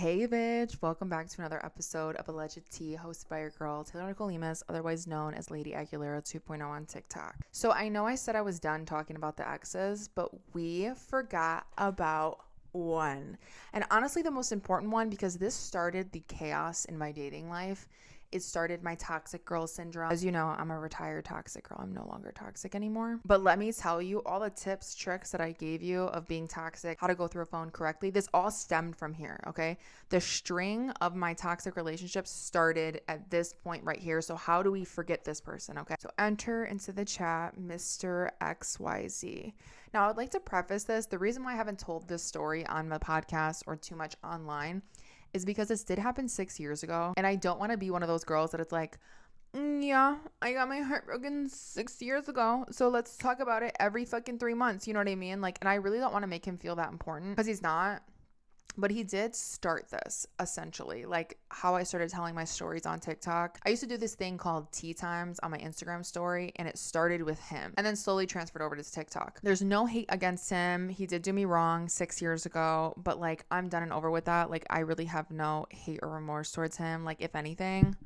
Hey bitch, welcome back to another episode of Alleged Tea hosted by your girl Taylor-Nicole Limas, otherwise known as Lady Aguilera 2.0 on TikTok. So I know I said I was done talking about the exes, but we forgot about one. And honestly the most important one, because this started the chaos in my dating life. It started my toxic girl syndrome. As you know, I'm a retired toxic girl. I'm no longer toxic anymore. But let me tell you, all the tips, tricks that I gave you of being toxic, how to go through a phone correctly, this all stemmed from here, okay? The string of my toxic relationships started at this point right here. So how do we forget this person, okay? So enter into the chat, Mr. XYZ. Now, I'd like to preface this. The reason why I haven't told this story on my podcast or too much online is because this did happen 6 years ago. And I don't want to be one of those girls that it's like, yeah, I got my heart broken 6 years ago, so let's talk about it every fucking 3 months. You know what I mean? Like, and I really don't want to make him feel that important because he's not. But he did start this, essentially, like how I started telling my stories on TikTok. I used to do this thing called tea times on my Instagram story, and it started with him and then slowly transferred over to TikTok. There's no hate against him. He did do me wrong 6 years ago, but like I'm done and over with that. Like I really have no hate or remorse towards him. Like if anything,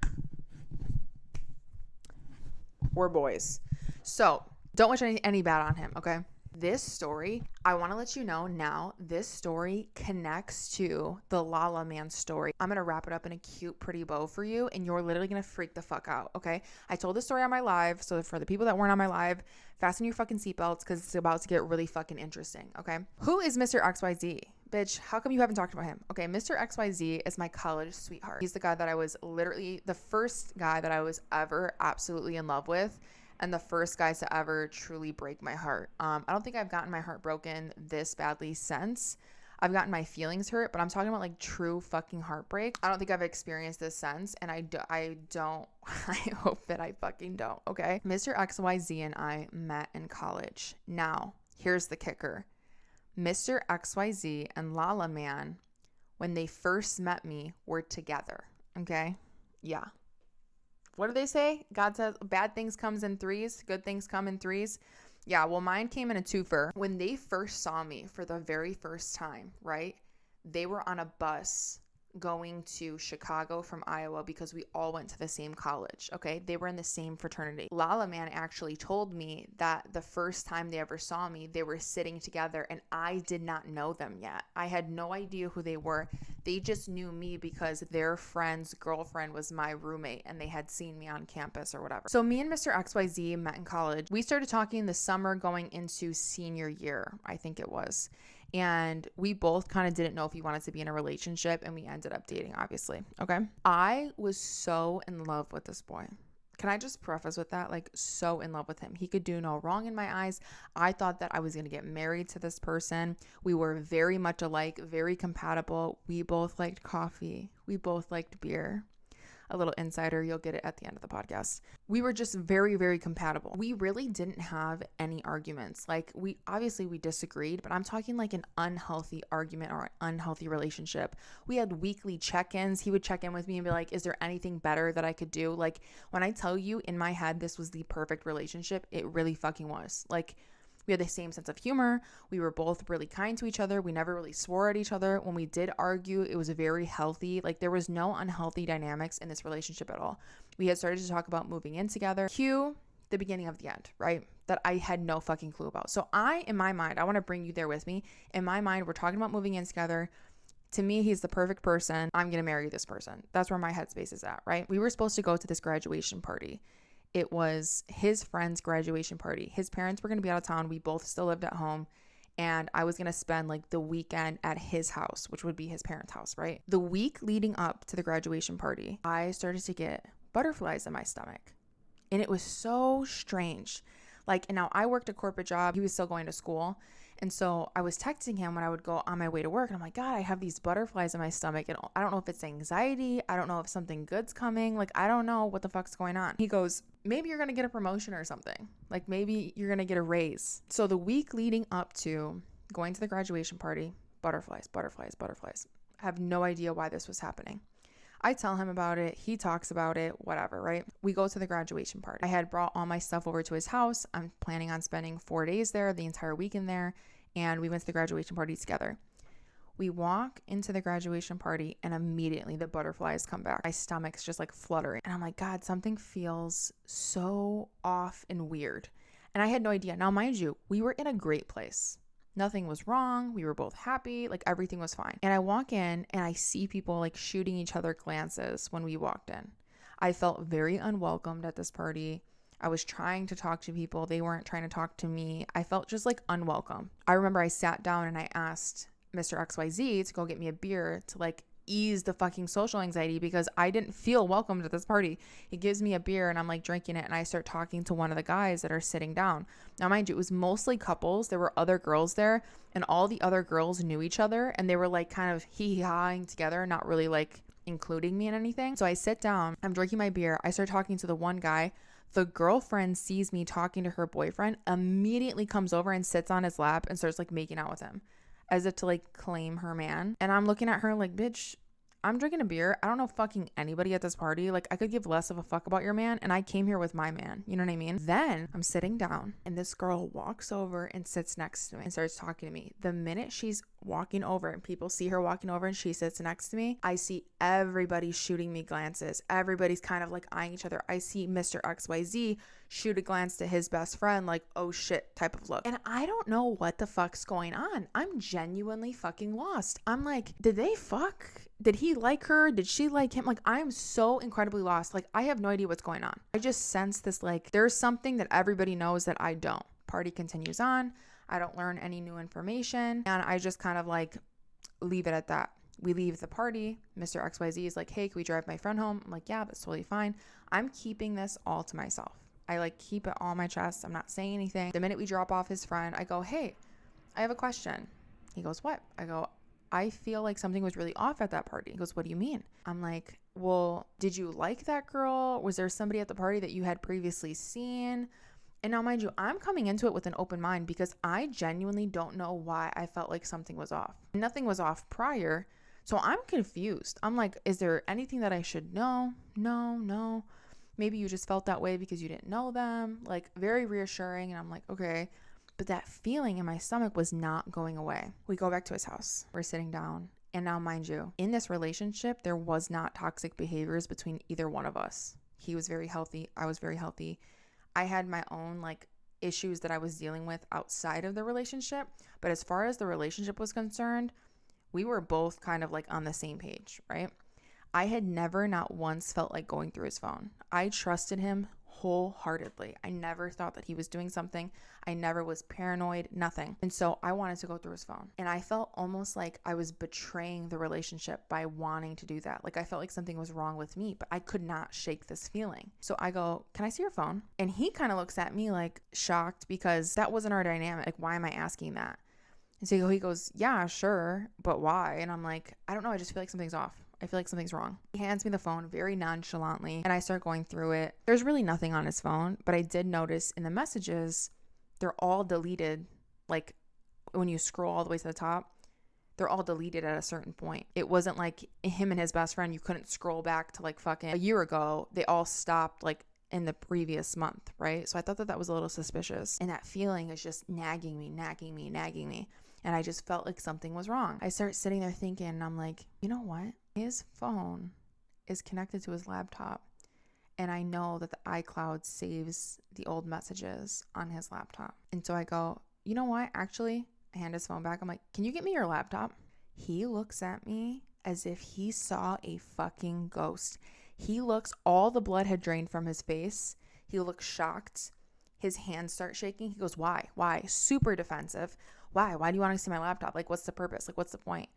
we're boys. So don't wish any bad on him, okay? This story, I want to let you know now, this story connects to the Lala Man story. I'm going to wrap it up in a cute, pretty bow for you, and you're literally going to freak the fuck out, okay? I told this story on my live, so for the people that weren't on my live, fasten your fucking seatbelts because it's about to get really fucking interesting, okay? Who is Mr. XYZ? Bitch, how come you haven't talked about him? Okay, Mr. XYZ is my college sweetheart. He's the guy that I was literally, the first guy that I was ever absolutely in love with. And the first guy to ever truly break my heart. I don't think I've gotten my heart broken this badly since. I've gotten my feelings hurt, but I'm talking about like true fucking heartbreak. I don't think I've experienced this since, and I don't. I hope that I fucking don't, okay? Mr. XYZ and I met in college. Now, here's the kicker. Mr. XYZ and Lala Man, when they first met me, were together, okay? Yeah. What do they say? God says bad things comes in threes, good things come in threes. Yeah, well, mine came in a twofer. When they first saw me for the very first time, right? They were on a bus going to Chicago from Iowa because we all went to the same college, okay? They were in the same fraternity. Lala Man actually told me that the first time they ever saw me, they were sitting together and I did not know them yet. I had no idea who they were. They just knew me because their friend's girlfriend was my roommate and they had seen me on campus or whatever. So me and Mr. XYZ met in college. We started talking the summer going into senior year, I think it was. And we both kind of didn't know if we wanted to be in a relationship, and we ended up dating, obviously. Okay. I was so in love with this boy. Can I just preface with that? Like, so in love with him. He could do no wrong in my eyes. I thought that I was going to get married to this person. We were very much alike, very compatible. We both liked coffee. We both liked beer. A little insider, you'll get it at the end of the podcast. We were just very, very compatible. We really didn't have any arguments. Like we disagreed, but I'm talking like an unhealthy argument or an unhealthy relationship. We had weekly check-ins. He would check in with me and be like, is there anything better that I could do? Like when I tell you in my head, this was the perfect relationship, it really fucking was. Like we had the same sense of humor. We were both really kind to each other. We never really swore at each other. When we did argue, it was very healthy. Like there was no unhealthy dynamics in this relationship at all. We had started to talk about moving in together. Cue the beginning of the end, right? That I had no fucking clue about. So in my mind, I want to bring you there with me. In my mind, we're talking about moving in together. To me, he's the perfect person. I'm going to marry this person. That's where my headspace is at, right? We were supposed to go to this graduation party. It was his friend's graduation party. His parents were going to be out of town. We both still lived at home. And I was going to spend like the weekend at his house, which would be his parents' house, right? The week leading up to the graduation party, I started to get butterflies in my stomach. And it was so strange. Like, and now I worked a corporate job. He was still going to school. And so I was texting him when I would go on my way to work. And I'm like, God, I have these butterflies in my stomach. And I don't know if it's anxiety. I don't know if something good's coming. Like, I don't know what the fuck's going on. He goes, maybe you're going to get a promotion or something. Like, maybe you're going to get a raise. So the week leading up to going to the graduation party, butterflies. I have no idea why this was happening. I tell him about it. He talks about it, whatever, right? We go to the graduation party. I had brought all my stuff over to his house. I'm planning on spending 4 days there, the entire weekend there. And we went to the graduation party together. We walk into the graduation party and immediately the butterflies come back. My stomach's just like fluttering. And I'm like, God, something feels so off and weird. And I had no idea. Now, mind you, we were in a great place. Nothing was wrong. We were both happy. Like everything was fine. And I walk in and I see people like shooting each other glances when we walked in. I felt very unwelcomed at this party. I was trying to talk to people. They weren't trying to talk to me. I felt just like unwelcome. I remember I sat down and I asked Mr. XYZ to go get me a beer to like ease the fucking social anxiety because I didn't feel welcomed at this party. He gives me a beer and I'm like drinking it and I start talking to one of the guys that are sitting down. Now, mind you, it was mostly couples. There were other girls there and all the other girls knew each other and they were like kind of hee-hawing together, not really like including me in anything. So I sit down, I'm drinking my beer. I start talking to the one guy. The girlfriend sees me talking to her boyfriend, immediately comes over and sits on his lap and starts like making out with him as if to like claim her man. And I'm looking at her like, bitch, I'm drinking a beer. I don't know fucking anybody at this party. Like I could give less of a fuck about your man and I came here with my man. You know what I mean? Then I'm sitting down and this girl walks over and sits next to me and starts talking to me. The minute she's walking over and people see her walking over and she sits next to me, I see everybody shooting me glances. Everybody's kind of like eyeing each other. I see Mr. XYZ shoot a glance to his best friend like, oh shit type of look. And I don't know what the fuck's going on. I'm genuinely fucking lost. I'm like, did they fuck? Did he like her? Did she like him? Like, I am so incredibly lost. Like, I have no idea what's going on. I just sense this, like, there's something that everybody knows that I don't. Party continues on. I don't learn any new information. And I just kind of like leave it at that. We leave the party. Mr. XYZ is like, hey, can we drive my friend home? I'm like, yeah, that's totally fine. I'm keeping this all to myself. I like keep it all on my chest. I'm not saying anything. The minute we drop off his friend, I go, hey, I have a question. He goes, what? I go, I feel like something was really off at that party. He goes, what do you mean? I'm like, well, did you like that girl? Was there somebody at the party that you had previously seen? And now, mind you, I'm coming into it with an open mind because I genuinely don't know why I felt like something was off. Nothing was off prior. So I'm confused. I'm like, is there anything that I should know? No. Maybe you just felt that way because you didn't know them. Like, very reassuring. And I'm like, okay. But that feeling in my stomach was not going away. We go back to his house. We're sitting down. And now, mind you, in this relationship, there was not toxic behaviors between either one of us. He was very healthy. I was very healthy. I had my own like issues that I was dealing with outside of the relationship. But as far as the relationship was concerned, we were both kind of like on the same page, right? I had never, not once, felt like going through his phone. I trusted him wholeheartedly. I never thought that he was doing something. I never was paranoid, nothing. And so I wanted to go through his phone. And I felt almost like I was betraying the relationship by wanting to do that. Like I felt like something was wrong with me, but I could not shake this feeling. So I go, can I see your phone? And he kind of looks at me like shocked because that wasn't our dynamic. Like, why am I asking that? And so he goes, yeah, sure, but why? And I'm like, I don't know. I just feel like something's off. I feel like something's wrong. He hands me the phone very nonchalantly and I start going through it. There's really nothing on his phone, but I did notice in the messages, they're all deleted. Like when you scroll all the way to the top, they're all deleted at a certain point. It wasn't like him and his best friend. You couldn't scroll back to like fucking a year ago. They all stopped like in the previous month, right? So I thought that was a little suspicious. And that feeling is just nagging me. And I just felt like something was wrong. I start sitting there thinking, and I'm like, you know what? His phone is connected to his laptop. And I know that the iCloud saves the old messages on his laptop. And so I go, you know what? Actually, I hand his phone back. I'm like, can you get me your laptop? He looks at me as if he saw a fucking ghost. He looks, all the blood had drained from his face. He looks shocked. His hands start shaking. He goes, why? Super defensive. Why do you want to see my laptop? Like, what's the purpose? Like, what's the point?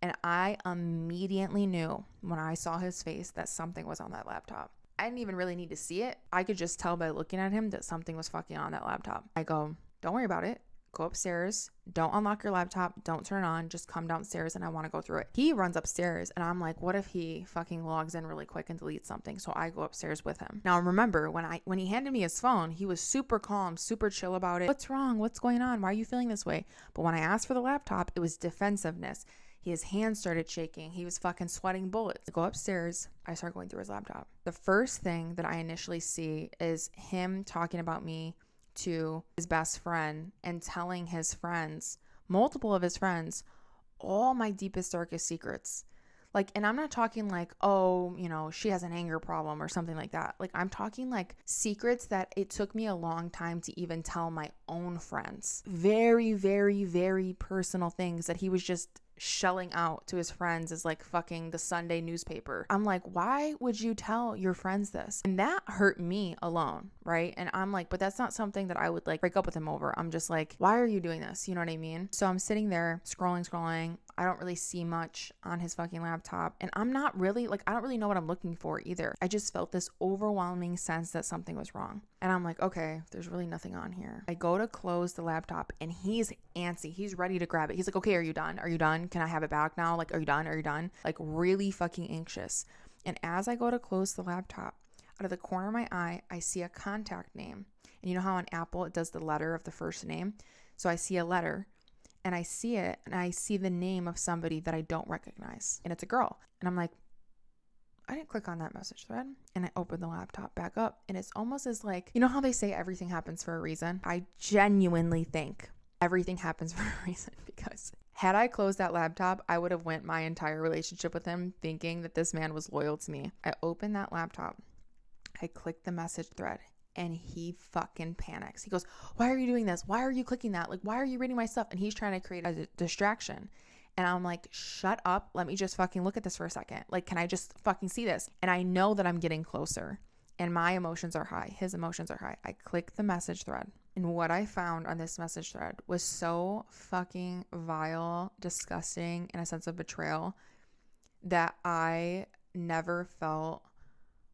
And I immediately knew when I saw his face that something was on that laptop. I didn't even really need to see it. I could just tell by looking at him that something was fucking on that laptop. I go, don't worry about it. Go upstairs. Don't unlock your laptop. Don't turn it on. Just come downstairs and I want to go through it. He runs upstairs and I'm like, what if he fucking logs in really quick and deletes something? So I go upstairs with him. Now remember, when he handed me his phone, he was super calm, super chill about it. What's wrong? What's going on? Why are you feeling this way? But when I asked for the laptop, it was defensiveness. His hands started shaking. He was fucking sweating bullets. I go upstairs. I start going through his laptop. The first thing that I initially see is him talking about me to his best friend and telling his friends, multiple of his friends, all my deepest, darkest secrets. Like, and I'm not talking like, oh, you know, she has an anger problem or something like that. Like, I'm talking like secrets that it took me a long time to even tell my own friends. Very, very, very personal things that he was just shelling out to his friends as like fucking the Sunday newspaper. I'm like, why would you tell your friends this? And that hurt me alone, right? And I'm like, but that's not something that I would like break up with him over. I'm just like, why are you doing this? You know what I mean? So I'm sitting there scrolling. I don't really see much on his fucking laptop. And I'm not really like, I don't really know what I'm looking for either. I just felt this overwhelming sense that something was wrong. And I'm like, okay, there's really nothing on here. I go to close the laptop and he's antsy. He's ready to grab it. He's like, okay, are you done? Are you done? Can I have it back now? Like, are you done? Are you done? Like, really fucking anxious. And as I go to close the laptop, out of the corner of my eye, I see a contact name. And you know how on Apple it does the letter of the first name? So I see a letter. And I see it, and I see the name of somebody that I don't recognize. And it's a girl. And I'm like, I didn't click on that message thread. And I opened the laptop back up. And it's almost as like, you know how they say everything happens for a reason? I genuinely think everything happens for a reason, because had I closed that laptop, I would have went my entire relationship with him thinking that this man was loyal to me. I opened that laptop. I clicked the message thread. And he fucking panics. He goes, why are you doing this? Why are you clicking that? Like, why are you reading my stuff? And he's trying to create a distraction. And I'm like, shut up. Let me just fucking look at this for a second. Like, can I just fucking see this? And I know that I'm getting closer. And my emotions are high. His emotions are high. I click the message thread. And what I found on this message thread was so fucking vile, disgusting, and a sense of betrayal that I never felt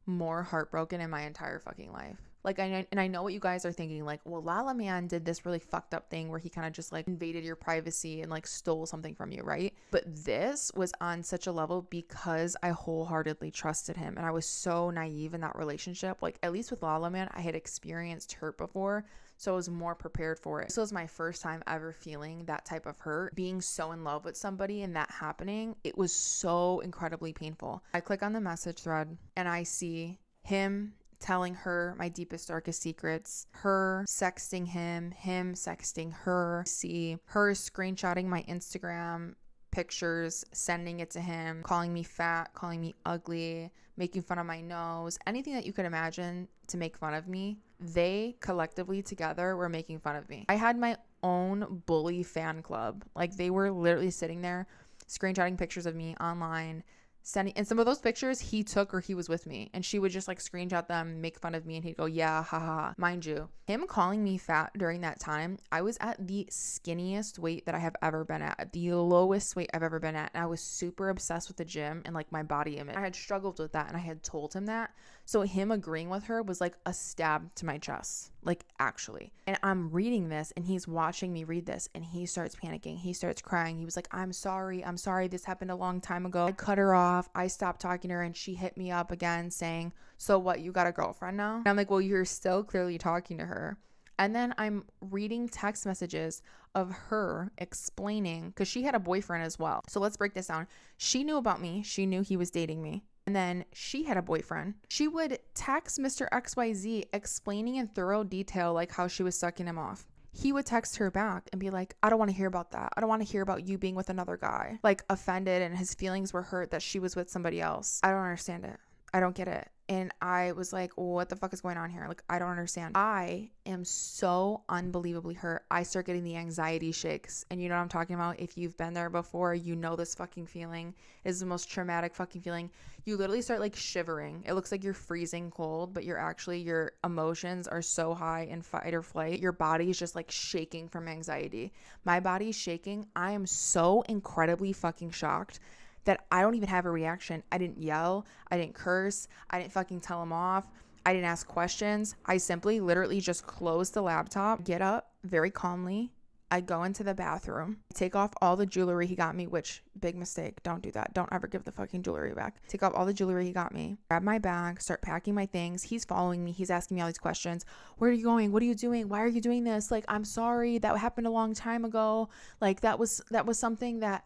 more heartbroken in my entire fucking life. Like, I know what you guys are thinking, like, well, Lala Man did this really fucked up thing where he kind of just like invaded your privacy and like stole something from you, right? But this was on such a level because I wholeheartedly trusted him, and I was so naive in that relationship. Like, at least with Lala Man, I had experienced hurt before, so I was more prepared for it. This was my first time ever feeling that type of hurt, being so in love with somebody and that happening. It was so incredibly painful. I click on the message thread and I see him telling her my deepest, darkest secrets, her sexting him sexting her, see her screenshotting my Instagram pictures, sending it to him, calling me fat, calling me ugly, making fun of my nose, anything that you could imagine to make fun of me. They collectively together were making fun of me. I had my own bully fan club. Like, they were literally sitting there screenshotting pictures of me online, sending, and some of those pictures he took or he was with me, and she would just like screenshot them, make fun of me, and he'd go, yeah, haha. Mind you, him calling me fat during that time, I was at the skinniest weight that I have ever been at the lowest weight I've ever been at, and I was super obsessed with the gym and like my body image. I had struggled with that, and I had told him that. So him agreeing with her was like a stab to my chest, like, actually. And I'm reading this and he's watching me read this, and he starts panicking. He starts crying. He was like, I'm sorry. This happened a long time ago. I cut her off. I stopped talking to her and she hit me up again saying, so what, you got a girlfriend now? And I'm like, well, you're still clearly talking to her. And then I'm reading text messages of her explaining, because she had a boyfriend as well. So let's break this down. She knew about me. She knew he was dating me. And then she had a boyfriend. She would text Mr. XYZ explaining in thorough detail like how she was sucking him off. He would text her back and be like, I don't want to hear about that. I don't want to hear about you being with another guy. Like, offended, and his feelings were hurt that she was with somebody else. I don't understand it. I don't get it. And I was like, what the fuck is going on here? Like, I don't understand. I am so unbelievably hurt. I start getting the anxiety shakes. And you know what I'm talking about? If you've been there before, you know this fucking feeling. It is the most traumatic fucking feeling. You literally start like shivering. It looks like you're freezing cold, but your emotions are so high in fight or flight. Your body is just like shaking from anxiety. My body's shaking. I am so incredibly fucking shocked that I don't even have a reaction. I didn't yell. I didn't curse. I didn't fucking tell him off. I didn't ask questions. I simply literally just closed the laptop, get up very calmly. I go into the bathroom, take off all the jewelry he got me, which, big mistake. Don't do that. Don't ever give the fucking jewelry back. Take off all the jewelry he got me, grab my bag, start packing my things. He's following me. He's asking me all these questions. Where are you going? What are you doing? Why are you doing this? Like, I'm sorry. That happened a long time ago. Like, that was something that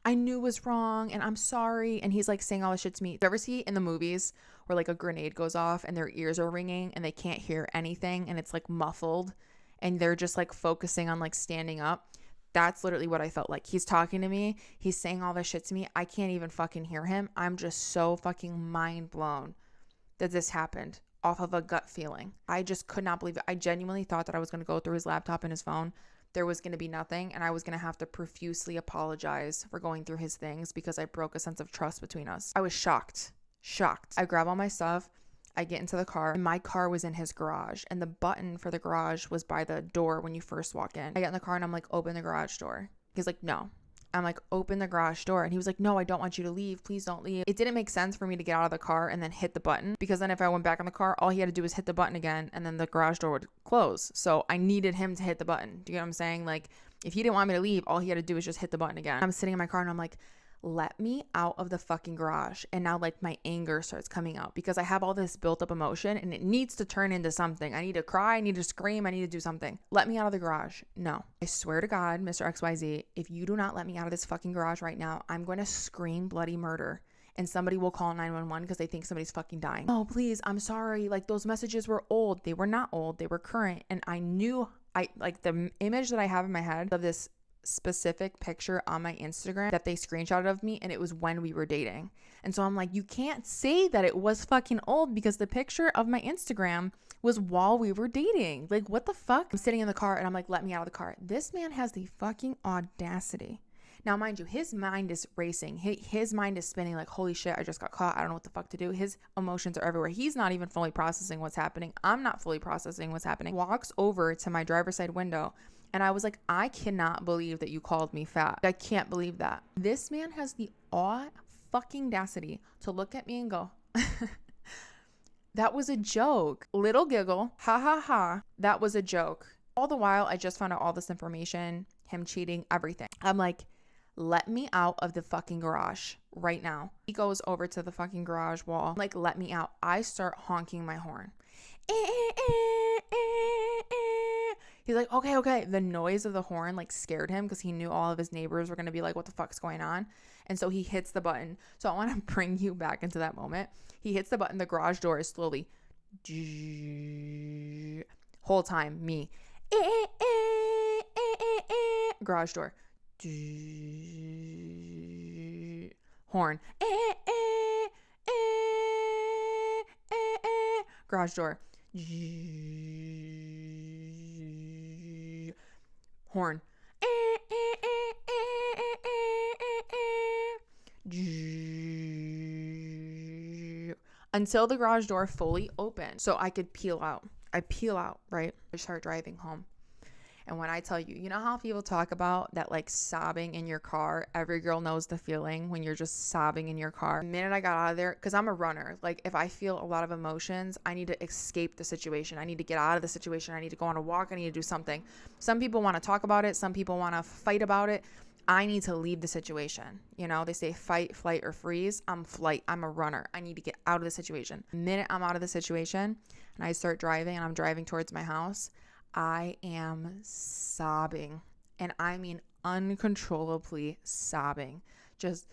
I knew was wrong, and I'm sorry. And he's like saying all this shit to me. Do you ever see in the movies where like a grenade goes off and their ears are ringing and they can't hear anything and it's like muffled and they're just like focusing on like standing up? That's literally what I felt like. He's talking to me. He's saying all this shit to me. I can't even fucking hear him. I'm just so fucking mind blown that this happened off of a gut feeling. I just could not believe it. I genuinely thought that I was going to go through his laptop and his phone. There was going to be nothing, and I was going to have to profusely apologize for going through his things because I broke a sense of trust between us. I was shocked. I grab all my stuff. I get into the car, and my car was in his garage, and the button for the garage was by the door when you first walk in. I get in the car, and I'm like, open the garage door. He's like, no. I'm like, open the garage door. And he was like, no, I don't want you to leave. Please don't leave. It didn't make sense for me to get out of the car and then hit the button, because then if I went back in the car, all he had to do was hit the button again, and then the garage door would close. So I needed him to hit the button. Do you get what I'm saying? Like, if he didn't want me to leave, all he had to do was just hit the button again. I'm sitting in my car, and I'm like, let me out of the fucking garage. And now like my anger starts coming out because I have all this built up emotion, and it needs to turn into something. I need to cry. I need to scream. I need to do something. Let me out of the garage. No, I swear to God, Mr. XYZ, if you do not let me out of this fucking garage right now, I'm going to scream bloody murder. And somebody will call 911 because they think somebody's fucking dying. Oh, please. I'm sorry. Like, those messages were old. They were not old. They were current. And I knew, like the image that I have in my head of this specific picture on my Instagram that they screenshotted of me, and it was when we were dating. And so I'm like, you can't say that it was fucking old because the picture of my Instagram was while we were dating. Like, what the fuck? I'm sitting in the car, and I'm like, let me out of the car. This man has the fucking audacity. Now, mind you, his mind is racing. His mind is spinning like, holy shit, I just got caught. I don't know what the fuck to do. His emotions are everywhere. He's not even fully processing what's happening. I'm not fully processing what's happening. Walks over to my driver's side window, and I was like, I cannot believe that you called me fat. I can't believe that. This man has the fucking audacity to look at me and go, that was a joke. Little giggle. Ha ha ha. That was a joke. All the while, I just found out all this information, him cheating, everything. I'm like, let me out of the fucking garage right now. He goes over to the fucking garage wall. Like, let me out. I start honking my horn. He's like, okay. The noise of the horn like scared him because he knew all of his neighbors were going to be like, what the fuck's going on? And so he hits the button. So I want to bring you back into that moment. He hits the button. The garage door is slowly. Whole time, me. Garage door. Horn. Garage door. Horn. Until the garage door fully opened so I could peel out. I peel out, right? I start driving home. And when I tell you, you know how people talk about that, like, sobbing in your car? Every girl knows the feeling when you're just sobbing in your car. The minute I got out of there, because I'm a runner, like, if I feel a lot of emotions, I need to escape the situation. I need to get out of the situation. I need to go on a walk. I need to do something. Some people want to talk about it. Some people want to fight about it. I need to leave the situation. You know, they say fight, flight, or freeze. I'm flight. I'm a runner. I need to get out of the situation. The minute I'm out of the situation and I start driving and I'm driving towards my house, I am sobbing, and I mean uncontrollably sobbing. Just,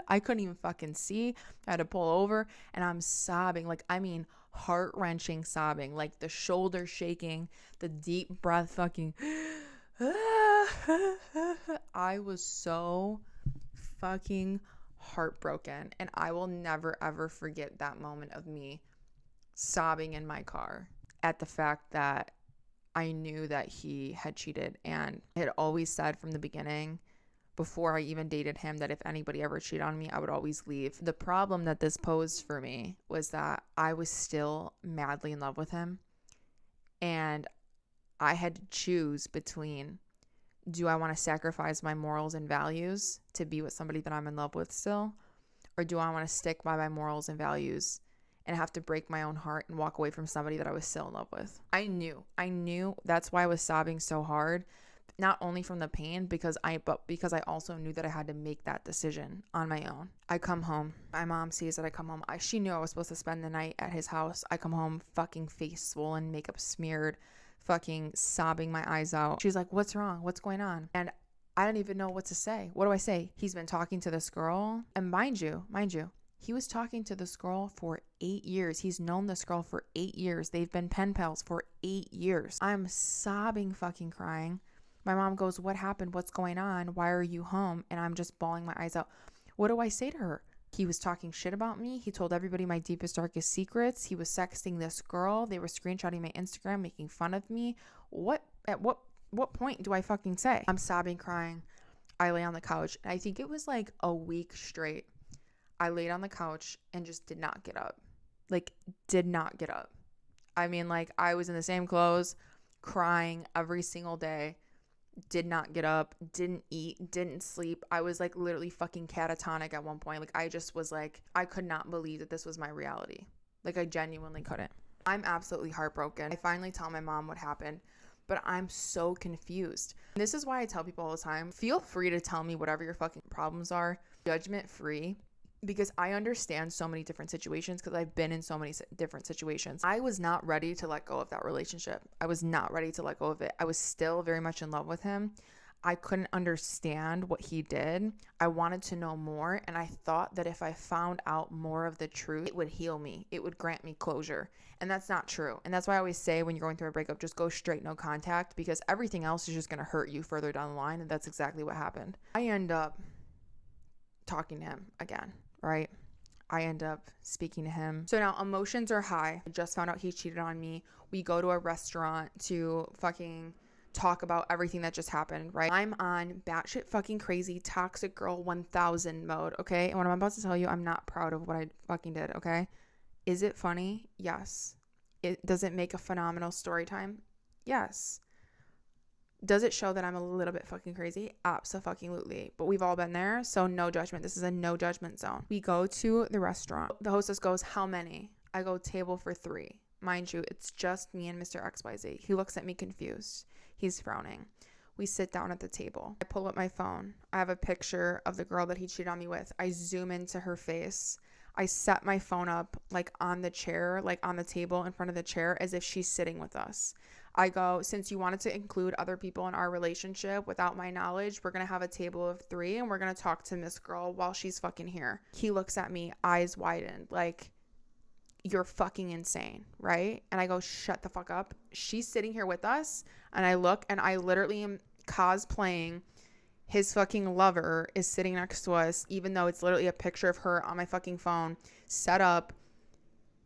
I couldn't even fucking see. I had to pull over, and I'm sobbing. Like, I mean, heart-wrenching sobbing. Like, the shoulder shaking, the deep breath fucking. I was so fucking heartbroken, and I will never, ever forget that moment of me sobbing in my car at the fact that I knew that he had cheated, and I had always said from the beginning, before I even dated him, that if anybody ever cheated on me, I would always leave. The problem that this posed for me was that I was still madly in love with him, and I had to choose between, do I want to sacrifice my morals and values to be with somebody that I'm in love with still, or do I want to stick by my morals and values and have to break my own heart and walk away from somebody that I was still in love with? I knew that's why I was sobbing so hard, not only from the pain, but because I also knew that I had to make that decision on my own. I come home. My mom sees that I come home. She knew I was supposed to spend the night at his house. I come home fucking face swollen, makeup smeared, fucking sobbing my eyes out. She's like, what's wrong? What's going on? And I don't even know what to say. What do I say? He's been talking to this girl. And mind you, He was talking to this girl for 8 years. He's known this girl for 8 years. They've been pen pals for 8 years. I'm sobbing, fucking crying. My mom goes, what happened? What's going on? Why are you home? And I'm just bawling my eyes out. What do I say to her? He was talking shit about me. He told everybody my deepest, darkest secrets. He was sexting this girl. They were screenshotting my Instagram, making fun of me. At what point do I fucking say? I'm sobbing, crying. I lay on the couch. I think it was like a week straight. I laid on the couch and just did not get up. Like, did not get up. I mean, like, I was in the same clothes, crying every single day. Did not get up, didn't eat, didn't sleep. I was like literally fucking catatonic at one point. Like, I just was like, I could not believe that this was my reality. Like, I genuinely couldn't. I'm absolutely heartbroken. I finally tell my mom what happened, but I'm so confused. And this is why I tell people all the time, feel free to tell me whatever your fucking problems are, judgment free. Because I understand so many different situations, because I've been in so many different situations. I was not ready to let go of that relationship. I was not ready to let go of it. I was still very much in love with him. I couldn't understand what he did. I wanted to know more, and I thought that if I found out more of the truth, it would heal me. It would grant me closure. And that's not true. And that's why I always say when you're going through a breakup, just go straight, no contact, because everything else is just going to hurt you further down the line. And that's exactly what happened. I end up talking to him again. Right? I end up speaking to him. So now emotions are high. I just found out he cheated on me. We go to a restaurant to fucking talk about everything that just happened, right? I'm on batshit fucking crazy toxic girl 1000 mode, okay? And what I'm about to tell you, I'm not proud of what I fucking did, okay? Is it funny? Yes. Does it make a phenomenal story time? Yes. Does it show that I'm a little bit fucking crazy? Absolutely. But we've all been there, so no judgment. This is a no judgment zone. We go to the restaurant. The hostess goes, how many? I go, table for 3. Mind you, it's just me and Mr. XYZ. He looks at me confused. He's frowning. We sit down at the table. I pull up my phone. I have a picture of the girl that he cheated on me with. I zoom into her face. I set my phone up like on the chair, like on the table in front of the chair, as if she's sitting with us. I go, since you wanted to include other people in our relationship without my knowledge, we're going to have a table of 3 and we're going to talk to Miss Girl while she's fucking here. He looks at me, eyes widened, like, you're fucking insane, right? And I go, shut the fuck up. She's sitting here with us. And I look and I literally am cosplaying his fucking lover is sitting next to us, even though it's literally a picture of her on my fucking phone set up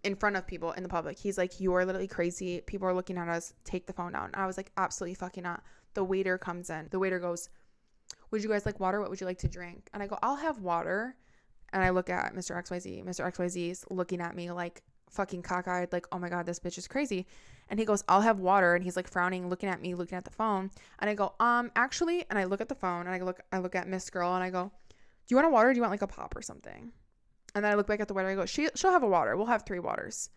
in front of people in the public. He's like, you are literally crazy. People are looking at us. Take the phone down. And I was like, absolutely fucking not. The waiter comes in. The waiter goes, would you guys like water? What would you like to drink? And I go, I'll have water. And I look at Mr. XYZ. Mr. XYZ is looking at me like fucking cockeyed, like, oh my God, this bitch is crazy. And he goes, I'll have water. And he's like frowning, looking at me, looking at the phone. And I go, actually, and I look at the phone and I look at Miss Girl and I go, do you want a water? Or do you want like a pop or something? And then I look back at the waiter. I go, she'll have a water. We'll have 3 waters.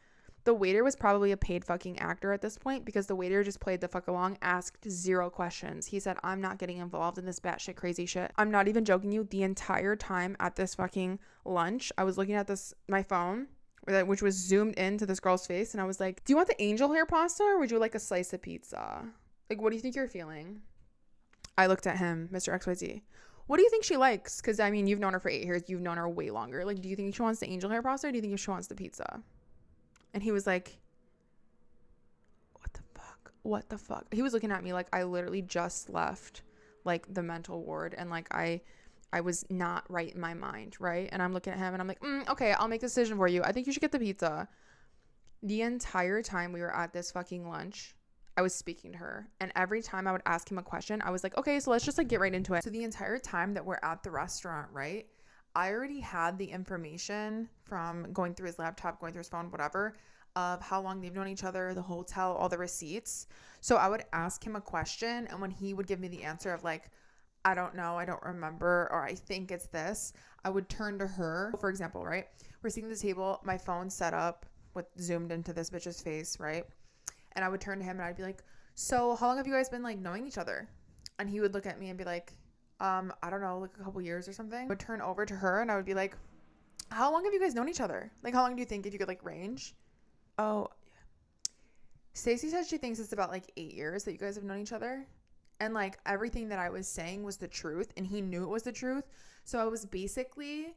The waiter was probably a paid fucking actor at this point, because the waiter just played the fuck along, asked 0 questions. He said, I'm not getting involved in this batshit crazy shit. I'm not even joking you. The entire time at this fucking lunch, I was looking at my phone, which was zoomed into this girl's face. And I was like, do you want the angel hair pasta or would you like a slice of pizza? Like, what do you think you're feeling? I looked at him, Mr. XYZ. What do you think she likes? Because, I mean, you've known her for 8 years. You've known her way longer. Like, do you think she wants the angel hair pasta or do you think she wants the pizza? And he was like, what the fuck? He was looking at me like I literally just left, like, the mental ward. And, like, I was not right in my mind, right? And I'm looking at him and I'm like, okay, I'll make a decision for you. I think you should get the pizza. The entire time we were at this fucking lunch, I was speaking to her, and every time I would ask him a question, I was like, okay, so let's just like get right into it. So the entire time that we're at the restaurant, right, I already had the information from going through his laptop, going through his phone, whatever, of how long they've known each other, the hotel, all the receipts. So I would ask him a question, and when he would give me the answer of like, I don't know, I don't remember, or I think it's this, I would turn to her. For example, right, we're sitting at the table, my phone set up with zoomed into this bitch's face, right? And I would turn to him and I'd be like, so how long have you guys been like knowing each other? And he would look at me and be like, I don't know, like a couple years or something. I would turn over to her and I would be like, how long have you guys known each other? Like, how long do you think, if you could like range? Oh, Stacey said she thinks it's about like 8 years that you guys have known each other. And like everything that I was saying was the truth, and he knew it was the truth. So I was basically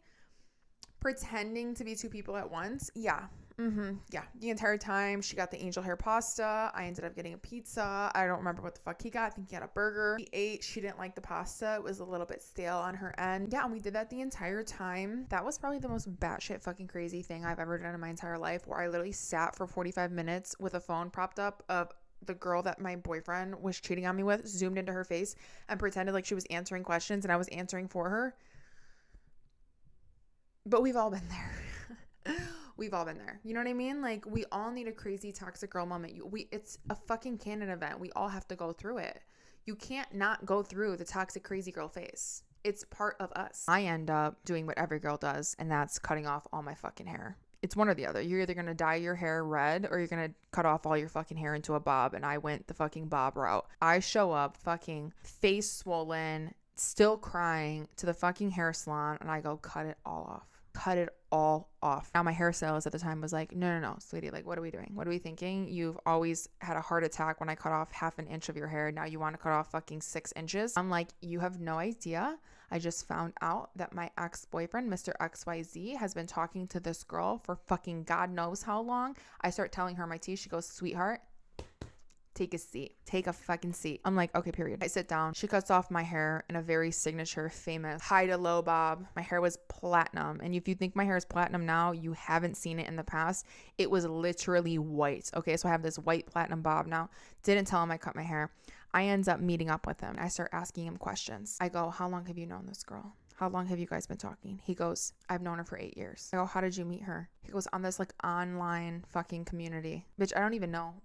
pretending to be two people at once. Yeah. Yeah. The entire time she got the angel hair pasta. I ended up getting a pizza. I don't remember what the fuck he got. I think he had a burger. He ate. She didn't like the pasta. It was a little bit stale on her end. Yeah. And we did that the entire time. That was probably the most batshit fucking crazy thing I've ever done in my entire life, where I literally sat for 45 minutes with a phone propped up of the girl that my boyfriend was cheating on me with, zoomed into her face and pretended like she was answering questions and I was answering for her. But we've all been there. We've all been there. You know what I mean? Like, we all need a crazy toxic girl moment. It's a fucking canon event. We all have to go through it. You can't not go through the toxic crazy girl phase. It's part of us. I end up doing what every girl does, and that's cutting off all my fucking hair. It's one or the other. You're either going to dye your hair red or you're going to cut off all your fucking hair into a bob. And I went the fucking bob route. I show up fucking face swollen, still crying to the fucking hair salon, and I go, cut it all off. Cut it all off. Now my hairstylist at the time was like, no, sweetie, like, what are we doing? What are we thinking? You've always had a heart attack when I cut off half an inch of your hair. Now you want to cut off fucking 6 inches. I'm like, you have no idea. I just found out that my ex-boyfriend, Mr. XYZ, has been talking to this girl for fucking God knows how long. I start telling her my tea. She goes, sweetheart, take a seat. Take a fucking seat. I'm like, okay, period. I sit down. She cuts off my hair in a very signature, famous high to low bob. My hair was platinum. And if you think my hair is platinum now, you haven't seen it in the past. It was literally white. Okay, so I have this white platinum bob now. Didn't tell him I cut my hair. I end up meeting up with him. I start asking him questions. I go, how long have you known this girl? How long have you guys been talking? He goes, I've known her for 8 years. I go, how did you meet her? He goes, on this like online fucking community. Bitch, I don't even know.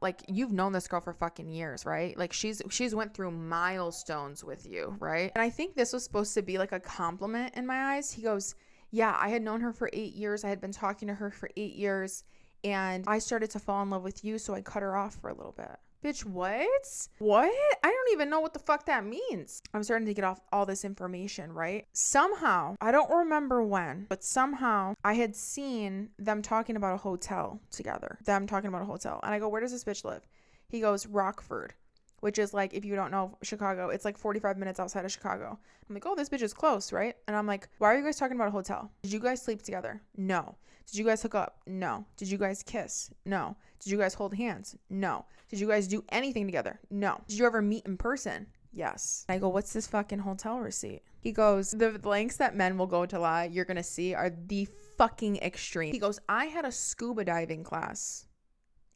Like, you've known this girl for fucking years, right? Like, she's went through milestones with you, right? And I think this was supposed to be like a compliment in my eyes. He goes, yeah, I had known her for 8 years. I had been talking to her for 8 years. And I started to fall in love with you, so I cut her off for a little bit. Bitch, what? What? I don't even know what the fuck that means. I'm starting to get off all this information, right? Somehow, I don't remember when, but somehow I had seen them talking about a hotel together. And I go, where does this bitch live? He goes, Rockford, which is like, if you don't know Chicago, it's like 45 minutes outside of Chicago. I'm like, oh, this bitch is close, right? And I'm like, why are you guys talking about a hotel? Did you guys sleep together? No. Did you guys hook up? No. Did you guys kiss? No. Did you guys hold hands? No. Did you guys do anything together? No. Did you ever meet in person? Yes. I go, what's this fucking hotel receipt? He goes, the lengths that men will go to lie, you're going to see, are the fucking extreme. He goes, I had a scuba diving class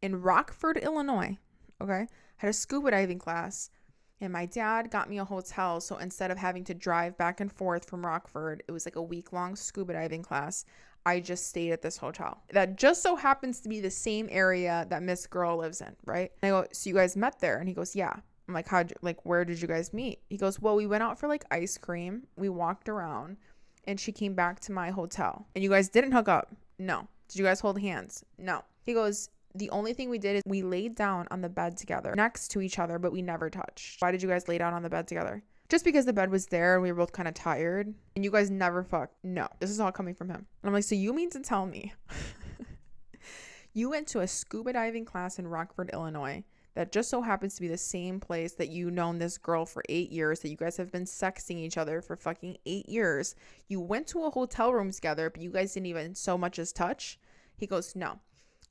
in Rockford, Illinois. Okay. I had a scuba diving class. And my dad got me a hotel. So instead of having to drive back and forth from Rockford, it was like a week-long scuba diving class. I just stayed at this hotel that just so happens to be the same area that Miss Girl lives in, right? And I go, so you guys met there? And he goes, yeah. I'm like, where did you guys meet? He goes, well, we went out for like ice cream. We walked around and she came back to my hotel. And you guys didn't hook up? No. Did you guys hold hands? No. He goes, the only thing we did is we laid down on the bed together next to each other, but we never touched. Why did you guys lay down on the bed together? Just because the bed was there and we were both kind of tired and you guys never fucked. No, this is all coming from him. And I'm like, so you mean to tell me you went to a scuba diving class in Rockford, Illinois, that just so happens to be the same place that you've known this girl for 8 years, that you guys have been sexting each other for fucking 8 years. You went to a hotel room together, but you guys didn't even so much as touch? He goes, no.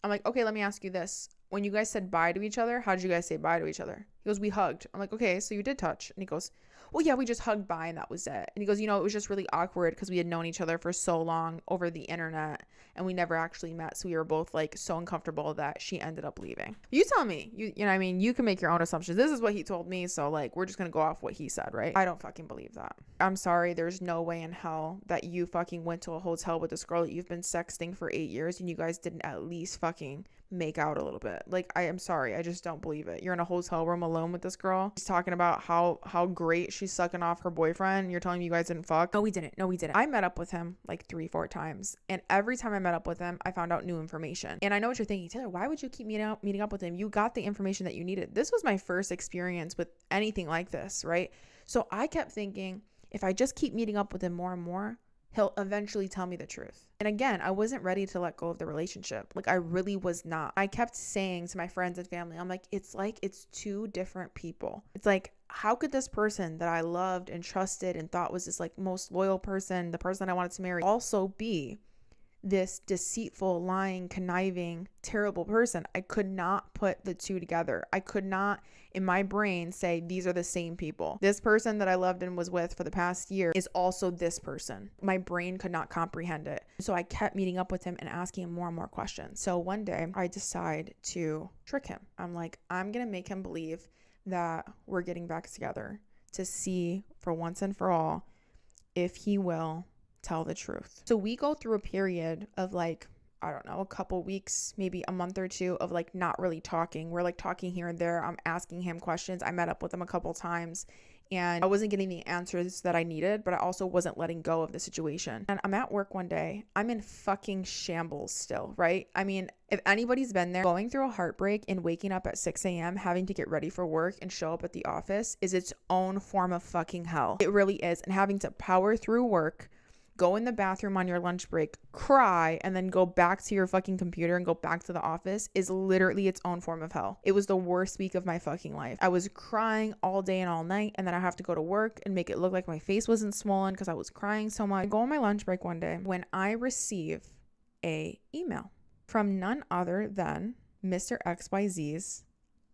I'm like, okay, let me ask you this. When you guys said bye to each other, how did you guys say bye to each other? He goes, we hugged. I'm like, okay, so you did touch. And he goes, well, yeah, we just hugged bye and that was it. And he goes, it was just really awkward because we had known each other for so long over the internet and we never actually met. So we were both like so uncomfortable that she ended up leaving. You tell me, you know what I mean? You can make your own assumptions. This is what he told me. So like, we're just going to go off what he said, right? I don't fucking believe that. I'm sorry. There's no way in hell that you fucking went to a hotel with this girl that you've been sexting for 8 years and you guys didn't at least fucking make out a little bit. Like, I am sorry. I just don't believe it. You're in a hotel room alone with this girl. She's talking about how great she's sucking off her boyfriend. You're telling me you guys didn't fuck? No, we didn't. I met up with him like 3-4 times. And every time I met up with him, I found out new information. And I know what you're thinking, Taylor, why would you keep meeting up with him? You got the information that you needed. This was my first experience with anything like this, right? So I kept thinking, if I just keep meeting up with him more and more, he'll eventually tell me the truth. And again, I wasn't ready to let go of the relationship. Like, I really was not. I kept saying to my friends and family, I'm like, it's two different people. It's like, how could this person that I loved and trusted and thought was this like most loyal person, the person I wanted to marry, also be this deceitful, lying, conniving, terrible person? I could not put the two together. I could not in my brain say these are the same people. This person that I loved and was with for the past year is also this person. My brain could not comprehend it. So I kept meeting up with him and asking him more and more questions. So one day I decide to trick him. I'm like, I'm gonna make him believe that we're getting back together to see for once and for all if he will tell the truth. So we go through a period of like, I don't know, a couple weeks, maybe a month or two of like not really talking. We're like talking here and there. I'm asking him questions. I met up with him a couple times and I wasn't getting the answers that I needed, but I also wasn't letting go of the situation. And I'm at work one day. I'm in fucking shambles still, right? I mean, if anybody's been there, going through a heartbreak and waking up at 6 a.m., having to get ready for work and show up at the office is its own form of fucking hell. It really is. And having to power through work, go in the bathroom on your lunch break, cry, and then go back to your fucking computer and go back to the office is literally its own form of hell. It was the worst week of my fucking life. I was crying all day and all night, and then I have to go to work and make it look like my face wasn't swollen because I was crying so much. I go on my lunch break one day when I receive a email from none other than Mr. XYZ's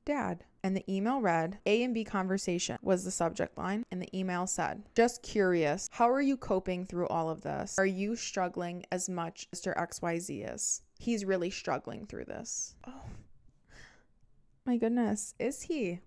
dad. And the email read, A and B conversation was the subject line. And the email said, just curious, how are you coping through all of this? Are you struggling as much as Mr. XYZ is? He's really struggling through this. Oh my goodness. Is he?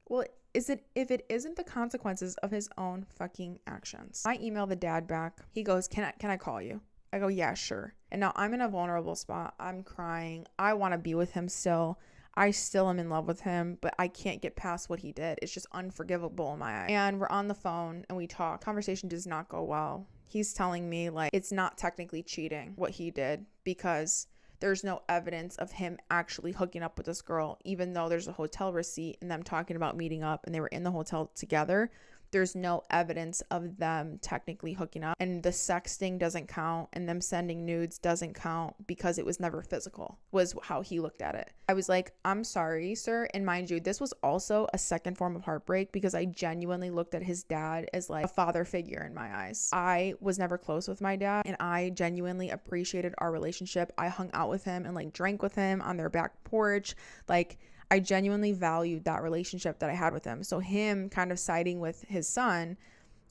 Well, if it isn't the consequences of his own fucking actions? I email the dad back. He goes, can I call you? I go, yeah, sure. And now I'm in a vulnerable spot. I'm crying. I want to be with him still. I still am in love with him, but I can't get past what he did. It's just unforgivable in my eyes. And we're on the phone and we talk. Conversation does not go well. He's telling me like it's not technically cheating what he did because there's no evidence of him actually hooking up with this girl, even though there's a hotel receipt and them talking about meeting up and they were in the hotel together. There's no evidence of them technically hooking up, and the sexting doesn't count and them sending nudes doesn't count because it was never physical, was how he looked at it. I was like, I'm sorry, sir. And mind you, this was also a second form of heartbreak because I genuinely looked at his dad as like a father figure in my eyes. I was never close with my dad and I genuinely appreciated our relationship. I hung out with him and like drank with him on their back porch. Like, I genuinely valued that relationship that I had with him. So him kind of siding with his son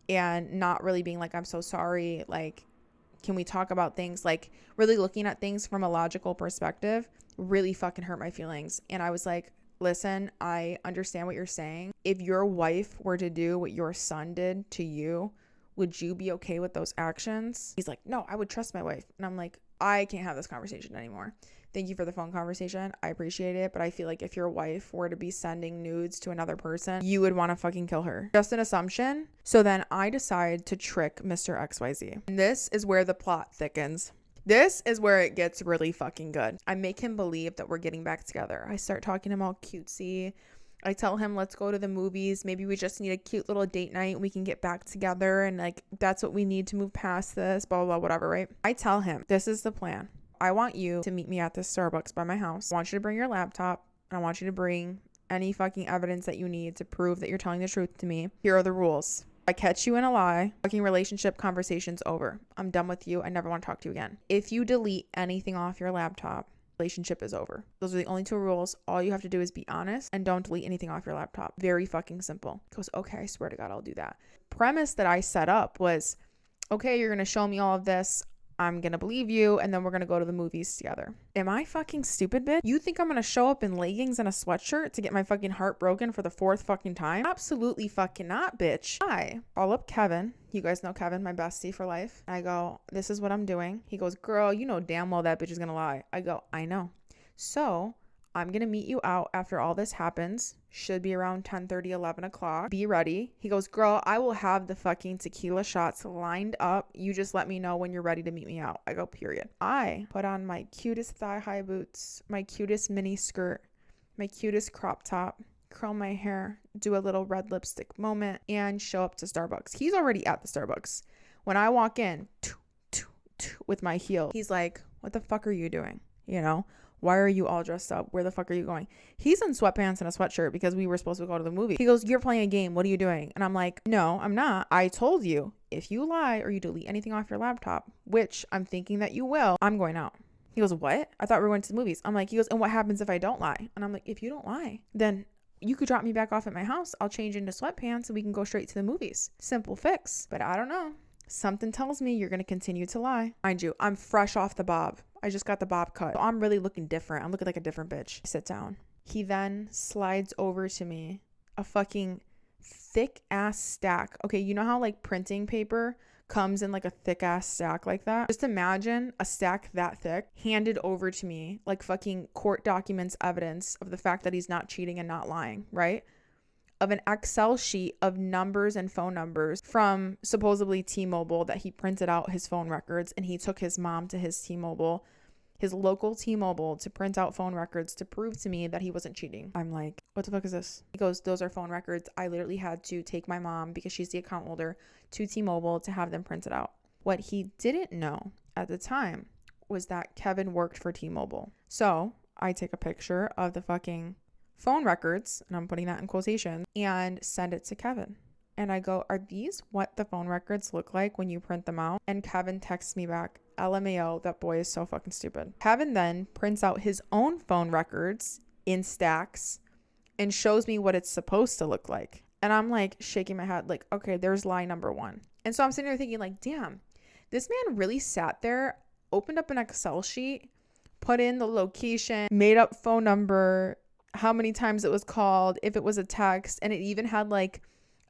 and not really being like, I'm so sorry, like, can we talk about things, like really looking at things from a logical perspective really fucking hurt my feelings. And I was like, listen, I understand what you're saying. If your wife were to do what your son did to you, would you be okay with those actions? He's like, no, I would trust my wife. And I'm like, I can't have this conversation anymore. Thank you for the phone conversation. I appreciate it. But I feel like if your wife were to be sending nudes to another person, you would want to fucking kill her. Just an assumption. So then I decide to trick Mr. XYZ. And this is where the plot thickens. This is where it gets really fucking good. I make him believe that we're getting back together. I start talking to him all cutesy. I tell him, let's go to the movies. Maybe we just need a cute little date night. We can get back together. And like, that's what we need to move past this, blah, blah, blah, whatever, right? I tell him, this is the plan. I want you to meet me at this Starbucks by my house. I want you to bring your laptop. And I want you to bring any fucking evidence that you need to prove that you're telling the truth to me. Here are the rules. If I catch you in a lie, fucking relationship conversation's over. I'm done with you. I never want to talk to you again. If you delete anything off your laptop, relationship is over. Those are the only two rules. All you have to do is be honest and don't delete anything off your laptop. Very fucking simple. He goes, okay, I swear to God, I'll do that. Premise that I set up was, okay, you're going to show me all of this. I'm going to believe you. And then we're going to go to the movies together. Am I fucking stupid, bitch? You think I'm going to show up in leggings and a sweatshirt to get my fucking heart broken for the fourth fucking time? Absolutely fucking not, bitch. I call up Kevin. You guys know Kevin, my bestie for life. I go, this is what I'm doing. He goes, girl, you know damn well that bitch is going to lie. I go, I know. So I'm going to meet you out after all this happens. Should be around 10:30, 11 o'clock. Be ready. He goes, girl, I will have the fucking tequila shots lined up. You just let me know when you're ready to meet me out. I go, period. I put on my cutest thigh-high boots, my cutest mini skirt, my cutest crop top, curl my hair, do a little red lipstick moment, and show up to Starbucks. He's already at the Starbucks. When I walk in with my heel, he's like, what the fuck are you doing? You know? why are you all dressed up? Where the fuck are you going? He's in sweatpants and a sweatshirt because we were supposed to go to the movie. He goes, you're playing a game. What are you doing? And I'm like, no, I'm not. I told you, if you lie or you delete anything off your laptop, which I'm thinking that you will, I'm going out. He goes, what? I thought we were going to the movies. I'm like, he goes, and what happens if I don't lie? And I'm like, if you don't lie, then you could drop me back off at my house. I'll change into sweatpants and we can go straight to the movies. Simple fix. But I don't know. Something tells me you're going to continue to lie. Mind you, I'm fresh off the bob. I just got the bob cut. So I'm really looking different. I'm looking like a different bitch. I sit down. He then slides over to me a fucking thick ass stack. Okay, you know how like printing paper comes in like a thick ass stack like that? Just imagine a stack that thick handed over to me like fucking court documents, evidence of the fact that he's not cheating and not lying, right? Of an Excel sheet of numbers and phone numbers from supposedly T-Mobile that he printed out his phone records, and he took his mom to his T-Mobile, his local T-Mobile, to print out phone records to prove to me that he wasn't cheating. I'm like, what the fuck is this? He goes, those are phone records. I literally had to take my mom, because she's the account holder, to T-Mobile to have them printed out. What he didn't know at the time was that Kevin worked for T-Mobile. So I take a picture of the fucking phone records, and I'm putting that in quotation, and send it to Kevin. And I go, are these what the phone records look like when you print them out? And Kevin texts me back, LMAO, that boy is so fucking stupid. Kevin then prints out his own phone records in stacks and shows me what it's supposed to look like. And I'm like shaking my head like, okay, there's lie number one. And so I'm sitting there thinking like, damn, this man really sat there, opened up an Excel sheet, put in the location, made up phone number, how many times it was called, if it was a text, and it even had like